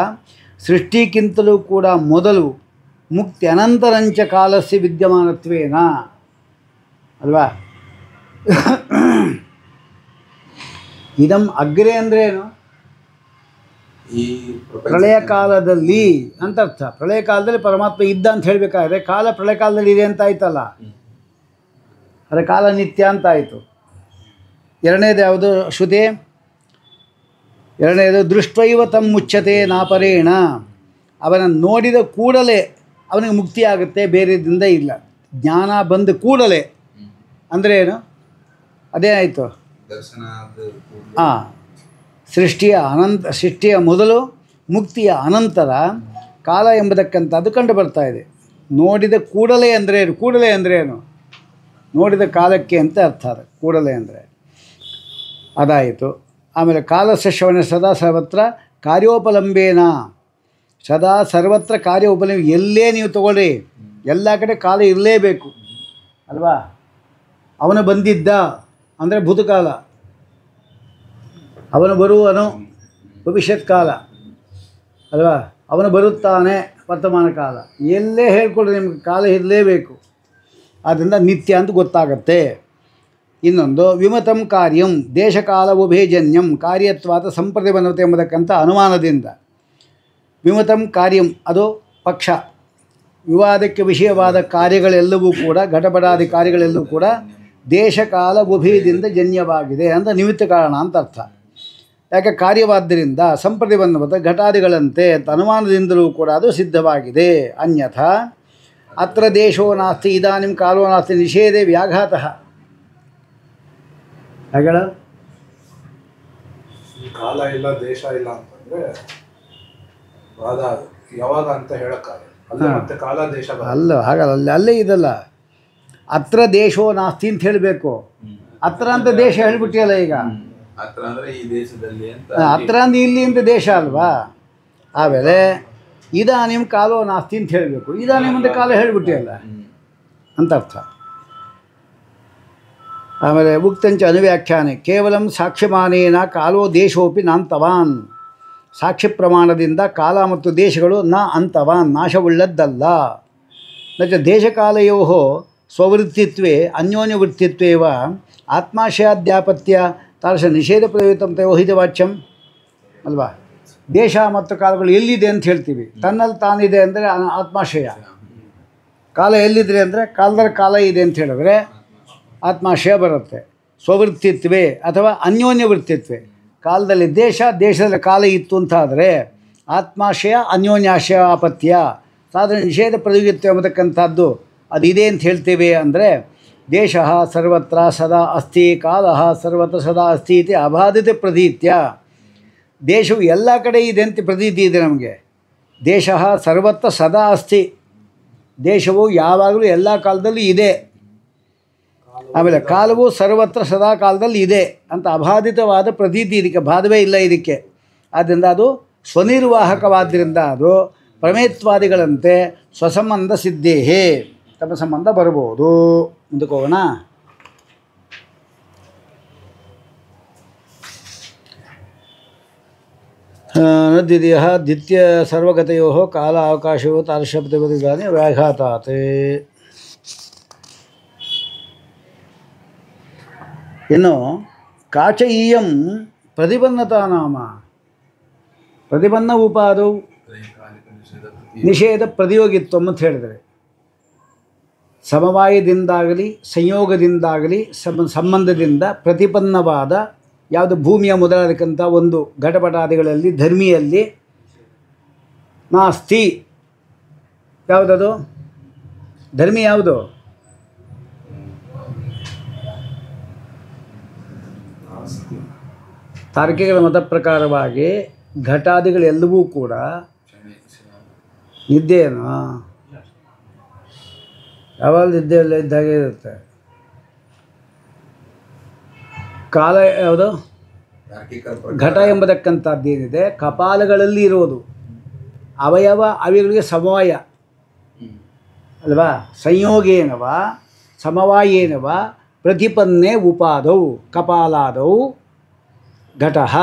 ಸೃಷ್ಟಿಗಿಂತಲೂ ಕೂಡ ಮೊದಲು ಮುಕ್ತಿ ಅನಂತರಂಚ ಕಾಲಸ್ಯ ವಿದ್ಯಮಾನತ್ವೇನ ಅಲ್ವಾ? ಇದಂ ಅಗ್ರೆ ಅಂದ್ರೇನು? ಈ ಪ್ರಳಯ ಕಾಲದಲ್ಲಿ ಅಂತ ಅರ್ಥ. ಪ್ರಳಯ ಕಾಲದಲ್ಲಿ ಪರಮಾತ್ಮ ಇದ್ದ ಅಂತ ಹೇಳಬೇಕಾದ್ರೆ ಕಾಲ ಪ್ರಳಯ ಕಾಲದಲ್ಲಿ ಇದೆ ಅಂತ ಆಯ್ತಲ್ಲ, ಅದೇ ಕಾಲ ನಿತ್ಯ ಅಂತ ಆಯಿತು. ಎರಡನೇದು ಯಾವುದು ಶ್ರುತಿ? ಎರಡನೇದು ದೃಷ್ಟೈವ ತಮ್ಮ ಮುಚ್ಚತೆ ನಾಪರೇಣ, ಅವನ ನೋಡಿದ ಕೂಡಲೇ ಅವನಿಗೆ ಮುಕ್ತಿ ಆಗುತ್ತೆ, ಬೇರೆದಿಂದ ಇಲ್ಲ. ಜ್ಞಾನ ಬಂದ ಕೂಡಲೇ ಅಂದರೆ ಏನು? ಅದೇ ಆಯಿತು ದರ್ಶನ ಹಾಂ. ಸೃಷ್ಟಿಯ ಮೊದಲು ಮುಕ್ತಿಯ ಅನಂತರ ಕಾಲ ಎಂಬತಕ್ಕಂಥದ್ದು ಕಂಡು ಬರ್ತಾ ಇದೆ. ನೋಡಿದ ಕೂಡಲೇ ಅಂದರೆ ಏನು? ಕೂಡಲೇ ಅಂದರೆ ಏನು? ನೋಡಿದ ಕಾಲಕ್ಕೆ ಅಂತ ಅರ್ಥ ಅದು ಕೂಡಲೇ ಅಂದರೆ. ಅದಾಯಿತು. ಆಮೇಲೆ ಕಾಲಸ್ಯ ಶ್ರವಣ ಸದಾ ಸರ್ವತ್ರ ಕಾರ್ಯೋಪಲಂಬೇನ, ಸದಾ ಸರ್ವತ್ರ ಕಾರ್ಯೋಪಲಂಬ, ಎಲ್ಲೇ ನೀವು ತಗೊಳ್ಳಿ ಎಲ್ಲ ಕಡೆ ಕಾಲ ಇರಲೇಬೇಕು ಅಲ್ವಾ. ಅವನು ಬಂದಿದ್ದ ಅಂದರೆ ಭೂತಕಾಲ, ಅವನು ಬರುವನು ಭವಿಷ್ಯತ್ ಕಾಲ ಅಲ್ವಾ, ಅವನು ಬರುತ್ತಾನೆ ವರ್ತಮಾನ ಕಾಲ. ಎಲ್ಲೇ ಹೇಳ್ಕೊಡ್ರಿ ನಿಮ್ಗೆ ಕಾಲ ಇರಲೇಬೇಕು. ಆದ್ದರಿಂದ ನಿತ್ಯ ಅಂತ ಗೊತ್ತಾಗತ್ತೆ. ಇನ್ನೊಂದು ವಿಮತಂ ಕಾರ್ಯಂ ದೇಶಕಾಲ ಉಭಯಜನ್ಯಂ ಕಾರ್ಯತ್ವಾದ ಸಂಪ್ರತಿಬಂಧತೆ ಎಂಬತಕ್ಕಂಥ ಅನುಮಾನದಿಂದ ವಿಮತಂ ಕಾರ್ಯಂ ಅದು ಪಕ್ಷ, ವಿವಾದಕ್ಕೆ ವಿಷಯವಾದ ಕಾರ್ಯಗಳೆಲ್ಲವೂ ಕೂಡ ಘಟಪಟಾದಿ ಕಾರ್ಯಗಳೆಲ್ಲವೂ ಕೂಡ ದೇಶಕಾಲ ಉಭಯದಿಂದ ಜನ್ಯವಾಗಿದೆ ಅಂತ ನಿಮಿತ್ತ ಕಾರಣ ಅಂತ ಅರ್ಥ. ಯಾಕೆ ಕಾರ್ಯವಾದ್ದರಿಂದ ಸಂಪ್ರತಿಬಂಧವತ ಘಟಾದಿಗಳಂತೆ ಅಂತ ಅನುಮಾನದಿಂದಲೂ ಕೂಡ ಅದು ಸಿದ್ಧವಾಗಿದೆ. ಅನ್ಯಥಾ ಅತ್ರ ದೇಶೋ ನಾಸ್ತಿ ಇದಾನಿಂ ಕಾಲೋ ನಾಸ್ತಿ ನಿಷೇಧೆ ವ್ಯಾಘಾತಃ. ಹಾಗಳ ಈ ಕಾಲ ಇಲ್ಲ ದೇಶ ಇಲ್ಲ ಅಂತಂದ್ರೆ ವಾದ ಯಾವಾಗ ಅಂತ ಹೇಳಕ್ಕಾಗಲ್ಲ. ಅಲ್ಲೇ ಮತ್ತೆ ಕಾಲ ದೇಶ ಅಲ್ಲ, ಹಾಗಲ್ಲ, ಅಲ್ಲೇ ಇದಲ್ಲ. ಅತ್ರ ದೇಶೋ ನಾಸ್ತಿ ಅಂತ ಹೇಳಬೇಕು. ಅತ್ರ ಅಂತ ದೇಶ ಹೇಳ್ಬಿಟ್ಟಿಯಲ್ಲ ಈಗ. ಹತ್ರ ಅಂದ್ರೆ ಈ ದೇಶದಲ್ಲಿ ಅಂತ, ಹತ್ರ ಅಂದ್ರೆ ಇಲ್ಲಿ ಅಂತ ದೇಶ ಅಲ್ವಾ. ಆಮೇಲೆ ಇದಾನಿಂ ಕಾಲೋ ನಾಸ್ತಿ ಅಂತ ಹೇಳಬೇಕು. ಇದಾನಿಂ ಅಂತ ಕಾಲ ಹೇಳಿಬಿಟ್ಟಿಯಲ್ಲ ಅಂತ ಅರ್ಥ. ಆಮೇಲೆ ಉಕ್ತಂಚ ಅನುವ್ಯಾಖ್ಯಾನೆ ಕೇವಲಂ ಸಾಕ್ಷ್ಯಮಾನೇನ ಕಾಲೋ ದೇಶೋಪಿ ನಾಂತವಾನ್. ಸಾಕ್ಷ್ಯ ಪ್ರಮಾಣದಿಂದ ಕಾಲ ಮತ್ತು ದೇಶಗಳು ನ ಅಂತವಾನ್ ನಾಶವುಳ್ಳದ್ದಲ್ಲ. ನಚ ದೇಶಕಾಲಯೋ ಸ್ವವೃತ್ತಿತ್ವೇ ಅನ್ಯೋನ್ಯವೃತ್ತಿತ್ವೇವ ಆತ್ಮಾಶಯಾದ್ಯಾಪತ್ಯ ತಾದೃಶ ನಿಷೇಧ ಪ್ರಯುಕ್ತಂ ತಯೋಹಿತ ವಾಚ್ಯಂ ಅಲ್ವಾ. ದೇಶ ಮತ್ತು ಕಾಲಗಳು ಎಲ್ಲಿದೆ ಅಂತ ಹೇಳ್ತೀವಿ, ತನ್ನಲ್ಲಿ ತಾನಿದೆ ಅಂದರೆ ಆತ್ಮಾಶಯ. ಕಾಲ ಎಲ್ಲಿದೆ ಅಂದರೆ ಕಾಲದಲ್ಲಿ ಕಾಲ ಇದೆ ಅಂತ ಹೇಳಿದ್ರೆ ಆತ್ಮಾಶಯ ಬರುತ್ತೆ. ಸ್ವವೃತ್ತಿತ್ವೇ ಅಥವಾ ಅನ್ಯೋನ್ಯ ವೃತ್ತಿತ್ವೇ, ಕಾಲದಲ್ಲಿ ದೇಶ, ದೇಶದಲ್ಲಿ ಕಾಲ ಇತ್ತು ಅಂತಾದರೆ ಆತ್ಮಾಶಯ ಅನ್ಯೋನ್ಯಾಶಯ ಆಪತ್ಯ ಸಾಧನ ನಿಷೇಧ ಪ್ರಯೋಗಿತ್ವ ಎಂಬತಕ್ಕಂಥದ್ದು ಅದಿದೆ ಅಂತ ಹೇಳ್ತೇವೆ. ಅಂದರೆ ದೇಶ ಸರ್ವತ್ರ ಸದಾ ಅಸ್ತಿ, ಕಾಲ ಸರ್ವತ್ರ ಸದಾ ಅಸ್ತಿ ಇತಿ ಅಬಾಧಿತ ಪ್ರತೀತ್ಯ. ದೇಶವು ಎಲ್ಲ ಕಡೆ ಇದೆ ಅಂತ ಪ್ರತೀತಿ ಇದೆ ನಮಗೆ. ದೇಶ ಸರ್ವತ್ರ ಸದಾ ಅಸ್ತಿ, ದೇಶವು ಯಾವಾಗಲೂ ಎಲ್ಲ ಕಾಲದಲ್ಲೂ ಇದೆ. ಆಮೇಲೆ ಕಾಲವು ಸರ್ವತ್ರ ಸದಾ ಕಾಲದಲ್ಲಿ ಇದೆ ಅಂತ ಅಬಾಧಿತವಾದ ಪ್ರತೀತಿ ಇದಕ್ಕೆ, ಬಾಧವೇ ಇಲ್ಲ ಇದಕ್ಕೆ. ಆದ್ದರಿಂದ ಅದು ಸ್ವನಿರ್ವಾಹಕವಾದ್ದರಿಂದ ಅದು ಪ್ರಮೇತ್ವಾದಿಗಳಂತೆ ಸ್ವಸಂಬಂಧ ಸಿದ್ಧೇಹೇ, ತಮ್ಮ ಸಂಬಂಧ ಬರ್ಬೋದು. ಮುಂದಕ್ಕೆ ಹೋಗೋಣ. ನದ್ವಿತೀಯ ದ್ವಿತೀಯ ಸರ್ವಗತಯೋ ಕಾಲ ಅವಕಾಶವೋ ತಾದೃಶಬ್ದವಿಧಾನೆ ವ್ಯಾಘಾತಾತ್. ಇನ್ನು ಕಾಚಯೀಯಂ ಪ್ರತಿಬನ್ನತಾ ನಾಮ ಪ್ರತಿಬನ್ನ ಉಪಾದೌ ನಿಷೇಧ ಪ್ರತಿಯೋಗಿತ್ವ ಅಂತ ಹೇಳಿದರೆ ಸಮವಾಯದಿಂದಾಗಲಿ ಸಂಯೋಗದಿಂದಾಗಲಿ ಸಂಬಂಧದಿಂದ ಪ್ರತಿಪನ್ನವಾದ ಯಾವುದು ಭೂಮಿಯ ಮೊದಲಾದಕ್ಕಂಥ ಒಂದು ಘಟಪಟಾದಿಗಳಲ್ಲಿ ಧರ್ಮಿಯಲ್ಲಿ ನಾಸ್ತಿ. ಯಾವುದದು ಧರ್ಮಿ? ಯಾವುದು? ತಾರ್ಕಿಕರ ಮತ ಪ್ರಕಾರವಾಗಿ ಘಟಾದಿಗಳೆಲ್ಲವೂ ಕೂಡ ನಿದ್ದೆಯನ್ನು ಯಾವಾಗ ನಿದ್ದೆಯಲ್ಲ ಇದ್ದಾಗೆ ಇರುತ್ತೆ. ಕಾಲ ಯಾವುದು? ಘಟ ಎಂಬತಕ್ಕಂಥದ್ದೇನಿದೆ ಕಪಾಲಗಳಲ್ಲಿ ಇರೋದು ಅವಯವ ಅವಿಗಳಿಗೆ ಸಮವಾಯ ಅಲ್ವಾ. ಸಂಯೋಗೇನವ ಸಮವಾಯೇನವ ಪ್ರತಿಪನ್ನೆ ಉಪಾದೌ ಕಪಾಲಾದೌ ಘಟಃ.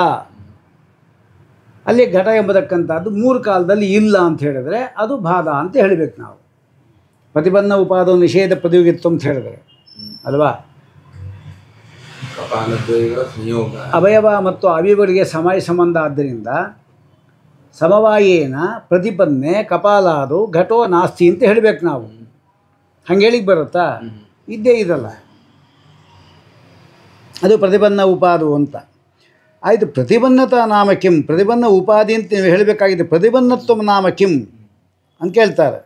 ಅಲ್ಲಿ ಘಟ ಎಂಬತಕ್ಕಂಥದ್ದು ಮೂರು ಕಾಲದಲ್ಲಿ ಇಲ್ಲ ಅಂತ ಹೇಳಿದ್ರೆ ಅದು ಬಾಧ ಅಂತ ಹೇಳಬೇಕು ನಾವು. ಪ್ರತಿಪನ್ನ ಉಪಾದೌ ನಿಷೇಧ ಪ್ರತಿಯೋಗಿತ್ವ ಅಂತ ಹೇಳಿದ್ರೆ ಅಲ್ವಾ. ಅವಯವ ಮತ್ತು ಅವಯವಗಳಿಗೆ ಸಮಯ ಸಂಬಂಧ ಆದ್ದರಿಂದ ಸಮವಾಯೇನ ಪ್ರತಿಪನ್ನೆ ಕಪಾಲಾದು ಘಟೋ ನಾಸ್ತಿ ಅಂತ ಹೇಳಬೇಕು ನಾವು. ಹಂಗೆ ಹೇಳಿಕ್ಕೆ ಬರುತ್ತಾ? ಇದ್ದೇ ಇದಲ್ಲ, ಅದು ಪ್ರತಿಪನ್ನ ಉಪಾದು ಅಂತ ಆಯಿತು. ಪ್ರತಿಪನ್ನತಾ ನಾಮ ಕಿಂ, ಪ್ರತಿಪನ್ನ ಉಪಾಧಿ ಅಂತ ನೀವು ಹೇಳಬೇಕಾಗಿದೆ. ಪ್ರತಿಪನ್ನತ್ವ ನಾಮ ಕಿಂ ಅಂತ ಕೇಳ್ತಾರೆ.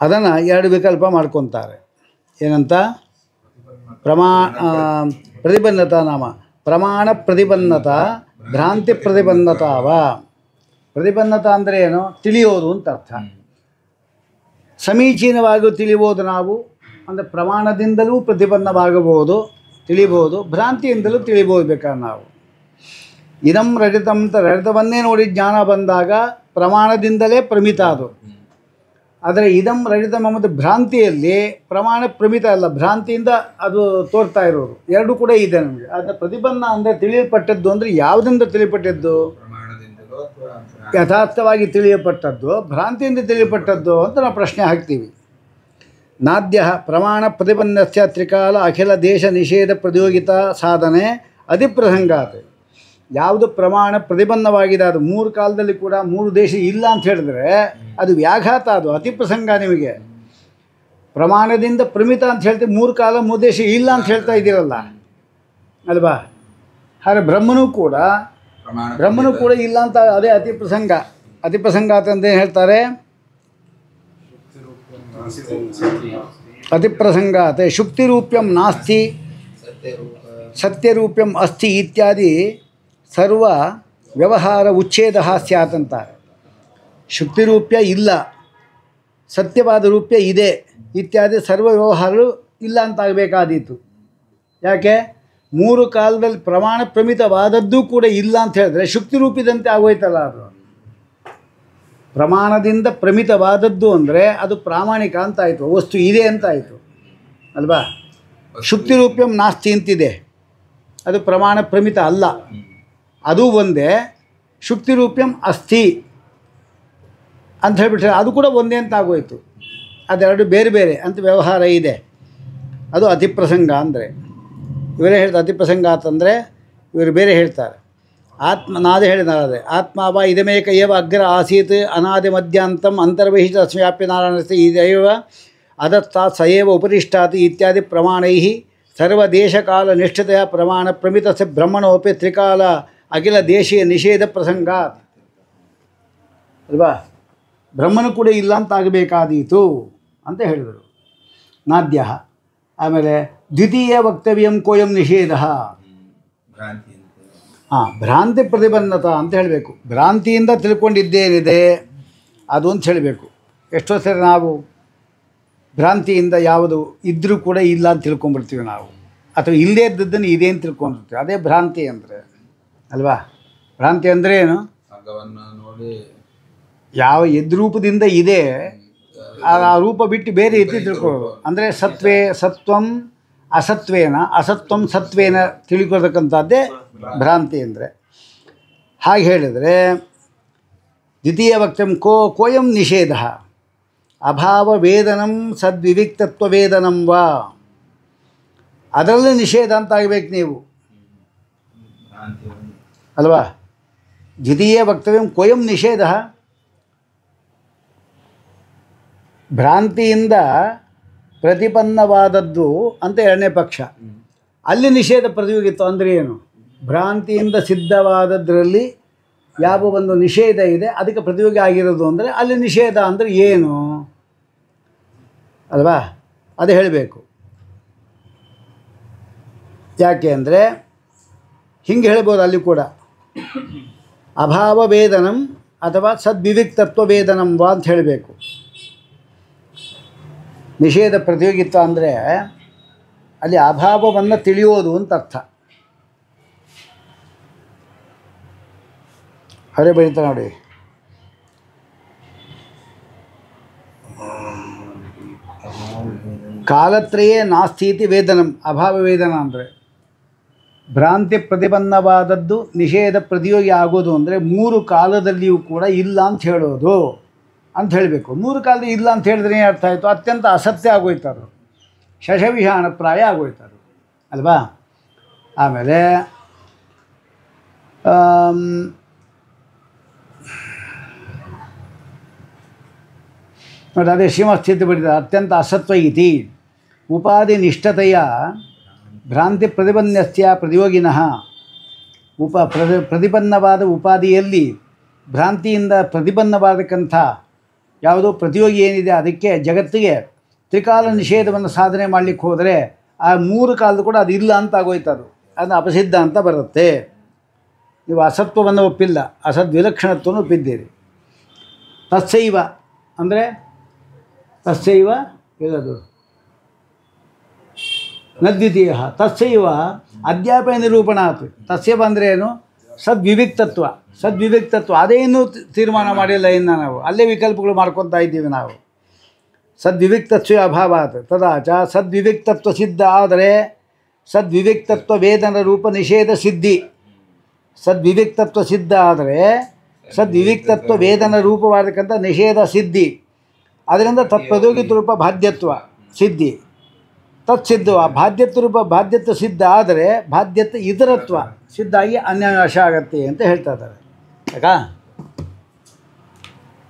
ಅದನ್ನು ಎರಡು ವಿಕಲ್ಪ ಮಾಡ್ಕೊತಾರೆ. ಏನಂತ? ಪ್ರತಿಬಂಧತಾ ನಾಮ ಪ್ರಮಾಣ ಪ್ರತಿಬಂಧತಾ ಭ್ರಾಂತಿ ಪ್ರತಿಬಂಧತಾವ. ಪ್ರತಿಬಂಧತಾ ಅಂದರೆ ಏನು? ತಿಳಿಯೋದು ಅಂತ ಅರ್ಥ. ಸಮೀಚೀನವಾಗಿ ತಿಳಿಬೋದು ನಾವು ಅಂದರೆ ಪ್ರಮಾಣದಿಂದಲೂ ಪ್ರತಿಬಂಧವಾಗಬಹುದು, ತಿಳಿಬೋದು. ಭ್ರಾಂತಿಯಿಂದಲೂ ತಿಳಿಬೋದು ಬೇಕಾದ್ರೆ ನಾವು. ಇದಂ ರಜತಂ ಅಂತ ರಜತವನ್ನೇ ನೋಡಿ ಜ್ಞಾನ ಬಂದಾಗ ಪ್ರಮಾಣದಿಂದಲೇ ಪ್ರಮಿತ ಅದು. ಆದರೆ ಇದಂ ರಜತಂ ಮತ್ತು ಭ್ರಾಂತಿಯಲ್ಲಿ ಪ್ರಮಾಣ ಪ್ರಮಿತ ಅಲ್ಲ, ಭ್ರಾಂತಿಯಿಂದ ಅದು ತೋರ್ತಾ ಇರೋದು. ಎರಡೂ ಕೂಡ ಇದೆ ನಮಗೆ. ಆದರೆ ಪ್ರತಿಬಂಧ ಅಂದರೆ ತಿಳಿಯಲ್ಪಟ್ಟದ್ದು ಅಂದರೆ ಯಾವುದರಿಂದ ತಿಳಿಯಲ್ಪಟ್ಟದ್ದು? ಯಥಾರ್ಥವಾಗಿ ತಿಳಿಯಲ್ಪಟ್ಟದ್ದು, ಭ್ರಾಂತಿಯಿಂದ ತಿಳಿಯಲ್ಪಟ್ಟದ್ದು ಅಂತ ನಾವು ಪ್ರಶ್ನೆ ಹಾಕ್ತೀವಿ. ನಾದ್ಯ ಪ್ರಮಾಣ ಪ್ರತಿಬಂಧಸ್ಯ ತ್ರಿಕಾಲ ಅಖಿಲ ದೇಶ ನಿಷೇಧ ಪ್ರತಿಯೋಗಿತಾ ಸಾಧನೆ ಅಧಿಪ್ರಸಂಗಾತ್. ಯಾವುದು ಪ್ರಮಾಣ ಪ್ರತಿಬಂಧವಾಗಿದೆ ಅದು ಮೂರು ಕಾಲದಲ್ಲಿ ಕೂಡ ಮೂರು ದೇಶ ಇಲ್ಲ ಅಂತ ಹೇಳಿದ್ರೆ ಅದು ವ್ಯಾಘಾತ, ಅದು ಅತಿಪ್ರಸಂಗ. ನಿಮಗೆ ಪ್ರಮಾಣದಿಂದ ಪ್ರಮಿತ ಅಂತ ಹೇಳ್ತೀವಿ, ಮೂರು ಕಾಲ ಮೂರು ದೇಶ ಇಲ್ಲ ಅಂತ ಹೇಳ್ತಾ ಇದ್ದೀರಲ್ಲ ಅಲ್ವಾ? ಹಾಗೆ ಬ್ರಹ್ಮನೂ ಕೂಡ ಇಲ್ಲ ಅಂತ, ಅದೇ ಅತಿಪ್ರಸಂಗ. ಅತಿಪ್ರಸಂಗ ಅಂತಂದೇನು ಹೇಳ್ತಾರೆ? ಅತಿಪ್ರಸಂಗಾತ್ ಶುಕ್ತಿರೂಪ್ಯಂ ನಾಸ್ತಿ ಸತ್ಯರೂಪ್ಯಂ ಅಸ್ತಿ ಇತ್ಯಾದಿ ಸರ್ವ ವ್ಯವಹಾರ ಉಚ್ಛೇದ ಸ್ಯಾತ್ ಅಂತಾರೆ. ಶುಕ್ತಿರೂಪ್ಯ ಇಲ್ಲ, ಸತ್ಯವಾದ ರೂಪ್ಯ ಇದೆ ಇತ್ಯಾದಿ ಸರ್ವ ವ್ಯವಹಾರಗಳು ಇಲ್ಲ ಅಂತಾಗಬೇಕಾದೀತು. ಯಾಕೆ? ಮೂರು ಕಾಲದಲ್ಲಿ ಪ್ರಮಾಣ ಪ್ರಮಿತವಾದದ್ದು ಕೂಡ ಇಲ್ಲ ಅಂತ ಹೇಳಿದ್ರೆ ಶುಕ್ತಿರೂಪಿದಂತೆ ಆಗೋಯ್ತಲ್ಲ. ಅದು ಪ್ರಮಾಣದಿಂದ ಪ್ರಮಿತವಾದದ್ದು ಅಂದರೆ ಅದು ಪ್ರಾಮಾಣಿಕ ಅಂತಾಯಿತು, ವಸ್ತು ಇದೆ ಅಂತಾಯಿತು ಅಲ್ವಾ? ಶುಕ್ತಿರೂಪ್ಯಂ ನಾಸ್ತಿ ಅಂತಿದೆ, ಅದು ಪ್ರಮಾಣ ಪ್ರಮಿತ ಅಲ್ಲ, ಅದು ಒಂದೇ. ಶುಕ್ತಿರೂಪ್ಯಂ ಅಸ್ಥಿ ಅಂತ ಹೇಳಿಬಿಟ್ರೆ ಅದು ಕೂಡ ಒಂದೇ ಅಂತ ಆಗೋಯ್ತು. ಅದೆರಡು ಬೇರೆ ಬೇರೆ ಅಂತ ವ್ಯವಹಾರ ಇದೆ. ಅದು ಅತಿಪ್ರಸಂಗ ಅಂದರೆ. ಇವರೇ ಹೇಳ್ತಾರೆ ಅತಿಪ್ರಸಂಗ ಅಂತಂದರೆ, ಇವರು ಬೇರೆ ಹೇಳ್ತಾರೆ. ನಾದೇ ಹೇಳಿದ್ದಾರೆ ಆತ್ಮಾವ ಇದಮೇಕ ಏವ ಅಗ್ರ ಆಸೀತ್ ಅನಾದಿ ಮಧ್ಯಾಂತಂ ಅಂತರ್ವಹಿತ ಅಸ್ವ್ಯಾಪ್ಯ ನಾರಾಯಣಸ್ತಿ ಇದೈವ ಅದತ್ತಾತ್ ಸಯೇವ ಉಪರಿಷ್ಟಾತ್ ಇತ್ಯಾದಿ ಪ್ರಮಾಣೈ ಸರ್ವದೇಶಕಾಲ ನಿಷ್ಠತೆಯ ಪ್ರಮಾಣ ಪ್ರಮಿತಸ್ಯ ಬ್ರಹ್ಮಣೋಪಿ ತ್ರಿಕಾಲ ಅಖಿಲ ದೇಶೀಯ ನಿಷೇಧ ಪ್ರಸಂಗಾತ್ ಅಲ್ವಾ? ಬ್ರಹ್ಮನು ಕೂಡ ಇಲ್ಲ ಅಂತಾಗಬೇಕಾದೀತು ಅಂತ ಹೇಳಿದರು. ನಾದ್ಯ. ಆಮೇಲೆ ದ್ವಿತೀಯ ವಕ್ತವ್ಯಂ ಕೋಯಂ ನಿಷೇಧ. ಭ್ರಾಂತಿ ಪ್ರತಿಬಂಧತ ಅಂತ ಹೇಳಬೇಕು. ಭ್ರಾಂತಿಯಿಂದ ತಿಳ್ಕೊಂಡಿದ್ದೇನಿದೆ ಅದು ಅಂತ ಹೇಳಬೇಕು. ಎಷ್ಟೋ ಸರಿ ನಾವು ಭ್ರಾಂತಿಯಿಂದ ಯಾವುದು ಇದ್ದರೂ ಕೂಡ ಇಲ್ಲ ಅಂತ ತಿಳ್ಕೊಂಡ್ಬಿಡ್ತೀವಿ ನಾವು, ಅಥವಾ ಇಲ್ಲದೇ ಇದ್ದದ್ದನ್ನು ಇದೆ ಅಂತ ತಿಳ್ಕೊಂಡಿರ್ತೀವಿ. ಅದೇ ಭ್ರಾಂತಿ ಅಂದರೆ ಅಲ್ವಾ? ಭ್ರಾಂತಿ ಅಂದರೆ ಏನು? ಯಾವ ಎದ್ರೂಪದಿಂದ ಇದೆ ಆ ರೂಪ ಬಿಟ್ಟು ಬೇರೆ ರೀತಿ ತಿಳ್ಕೊಳ್ಳೋದು. ಅಂದರೆ ಸತ್ವಂ ಅಸತ್ವೇನ, ಅಸತ್ವಂ ಸತ್ವೇನ ತಿಳ್ಕೊಳ್ತಕ್ಕಂಥದ್ದೇ ಭ್ರಾಂತಿ ಅಂದರೆ. ಹಾಗೆ ಹೇಳಿದರೆ ದ್ವಿತೀಯ ವಕ್ತಂ ಕೋಯಂ ನಿಷೇಧ ಅಭಾವ ವೇದನಂ ಸದ್ವಿವಿಕ್ತತ್ವ ವೇದನಂ ವಾ. ಅದರಲ್ಲಿ ನಿಷೇಧ ಅಂತ ಆಗಬೇಕು ನೀವು ಅಲ್ವಾ? ದ್ವಿತೀಯ ವಕ್ತವ್ಯಂ ಕೋಯಂ ನಿಷೇಧ. ಭ್ರಾಂತಿಯಿಂದ ಪ್ರತಿಪನ್ನವಾದದ್ದು ಅಂತ ಎರಡನೇ ಪಕ್ಷ. ಅಲ್ಲಿ ನಿಷೇಧ ಪ್ರತಿಯೋಗಿತ್ವ ಅಂದರೆ ಏನು? ಭ್ರಾಂತಿಯಿಂದ ಸಿದ್ಧವಾದದ್ರಲ್ಲಿ ಯಾವ ಒಂದು ನಿಷೇಧ ಇದೆ ಅದಕ್ಕೆ ಪ್ರತಿಯೋಗಿ ಆಗಿರೋದು ಅಂದರೆ ಅಲ್ಲಿ ನಿಷೇಧ ಅಂದರೆ ಏನು ಅಲ್ವಾ? ಅದು ಹೇಳಬೇಕು. ಯಾಕೆ ಅಂದರೆ ಹಿಂಗೆ ಹೇಳ್ಬೋದು ಅಲ್ಲಿ ಕೂಡ, ಅಭಾವ ವೇದನಂ ಅಥವಾ ಸದ್ವಿವಿಕ್ತತ್ವ ವೇದನಂ ವಾ ಅಂತ ಹೇಳಬೇಕು. ನಿಷೇಧ ಪ್ರತಿಯೋಗಿತ್ವ ಅಂದರೆ ಅಲ್ಲಿ ಅಭಾವವನ್ನು ತಿಳಿಯೋದು ಅಂತ ಅರ್ಥ. ಅವರೇ ಬರೀತಾರೆ ನೋಡಿ, ಕಾಲತ್ರಯೇ ನಾಸ್ತೀತಿ ವೇದನಂ. ಅಭಾವ ವೇದನ ಅಂದರೆ ಭ್ರಾಂತಿ ಪ್ರತಿಪನ್ನವಾದದ್ದು ನಿಷೇಧ ಪ್ರತಿಯೋಗಿ ಆಗೋದು ಅಂದರೆ ಮೂರು ಕಾಲದಲ್ಲಿಯೂ ಕೂಡ ಇಲ್ಲ ಅಂತ ಹೇಳೋದು ಅಂತ ಹೇಳಬೇಕು. ಮೂರು ಕಾಲದಲ್ಲಿ ಇಲ್ಲ ಅಂತ ಹೇಳಿದ್ರೆ ಏನು ಅರ್ಥ ಆಯಿತು? ಅತ್ಯಂತ ಅಸತ್ಯ ಆಗೋಯ್ತರು, ಶಶವಿಷಾಣ ಪ್ರಾಯ ಆಗೋಯ್ತರು ಅಲ್ವಾ? ಆಮೇಲೆ ನೋಡಿ, ಅದೇ ಶ್ರೀಮಸ್ಥಿತಿ ಬರೆದ ಅತ್ಯಂತ ಅಸತ್ವ ಇತಿ ಉಪಾಧಿ ನಿಷ್ಠತೆಯ ಭ್ರಾಂತಿ ಪ್ರತಿಪನ್ನಸ್ಯ ಪ್ರತಿಯೋಗಿನಃ. ಪ್ರತಿಪನ್ನವಾದ ಉಪಾಧಿಯಲ್ಲಿ ಭ್ರಾಂತಿಯಿಂದ ಪ್ರತಿಪನ್ನವಾದಕ್ಕಂಥ ಯಾವುದು ಪ್ರತಿಯೋಗಿ ಏನಿದೆ ಅದಕ್ಕೆ ಜಗತ್ತಿಗೆ ತ್ರಿಕಾಲ ನಿಷೇಧವನ್ನು ಸಾಧನೆ ಮಾಡಲಿಕ್ಕೆ ಹೋದರೆ ಆ 3 ಕಾಲದ ಕೂಡ ಅದು ಇಲ್ಲ ಅಂತ ಆಗೋಯ್ತು. ಅದು ಅಪಸಿದ್ಧ ಅಂತ ಬರುತ್ತೆ. ನೀವು ಅಸತ್ವವನ್ನು ಒಪ್ಪಿಲ್ಲ, ಅಸದ್ವಿಲಕ್ಷಣತ್ವವನ್ನು ಒಪ್ಪಿದ್ದೀರಿ. ತಸ್ಸೈವ ಅಂದರೆ ತಸ್ಸೈವ ಹೇಳೋದು ನದ್ವಿತೀಯ ತಸ್ಸೈವ ಅಧ್ಯಾಪನ ನಿರೂಪಣಾತ್. ತಸ್ಸೈವ ಅಂದರೆ ಏನು? ಸದ್ವಿವಿಕ್ತತ್ವ. ಅದೇ ಇನ್ನೂ ತೀರ್ಮಾನ ಮಾಡಿಲ್ಲ. ಇನ್ನು ನಾವು ಅಲ್ಲೇ ವಿಕಲ್ಪಗಳು ಮಾಡ್ಕೊತಾ ಇದ್ದೀವಿ ನಾವು. ಸದ್ವಿವಿಕ್ತತ್ವ ಅಭಾವಾತ್ ತದಾಚ ಸದ್ವಿವಿಕ್ತತ್ವ ಸಿದ್ಧ ಆದರೆ ಸದ್ವಿವಿಕ್ತತ್ವ ವೇದನ ರೂಪ ನಿಷೇಧ ಸಿದ್ಧಿ. ಸದ್ವಿವಿಕ್ತತ್ವ ಸಿದ್ಧ ಆದರೆ ಸದ್ವಿವಿಕ್ತತ್ವ ವೇದನ ರೂಪವಾದಕ್ಕಂಥ ನಿಷೇಧ ಸಿದ್ಧಿ. ಅದರಿಂದ ತತ್ಪ್ರಯೋಗಿತ ರೂಪ ಬಾಧ್ಯತ್ವ ಸಿದ್ಧಿ. ತತ್ಸಿದ್ಧ ಬಾಧ್ಯತ್ವ ರೂಪ ಬಾಧ್ಯತ್ವ ಸಿದ್ಧ ಆದರೆ ಬಾಧ್ಯತ್ವ ಇತರತ್ವ ಸಿದ್ಧ ಆಗಿ ಅನ್ಯನಾಶ ಆಗತ್ತೆ ಅಂತ ಹೇಳ್ತಾ ಇದ್ದಾರೆ. ಯಾಕಾ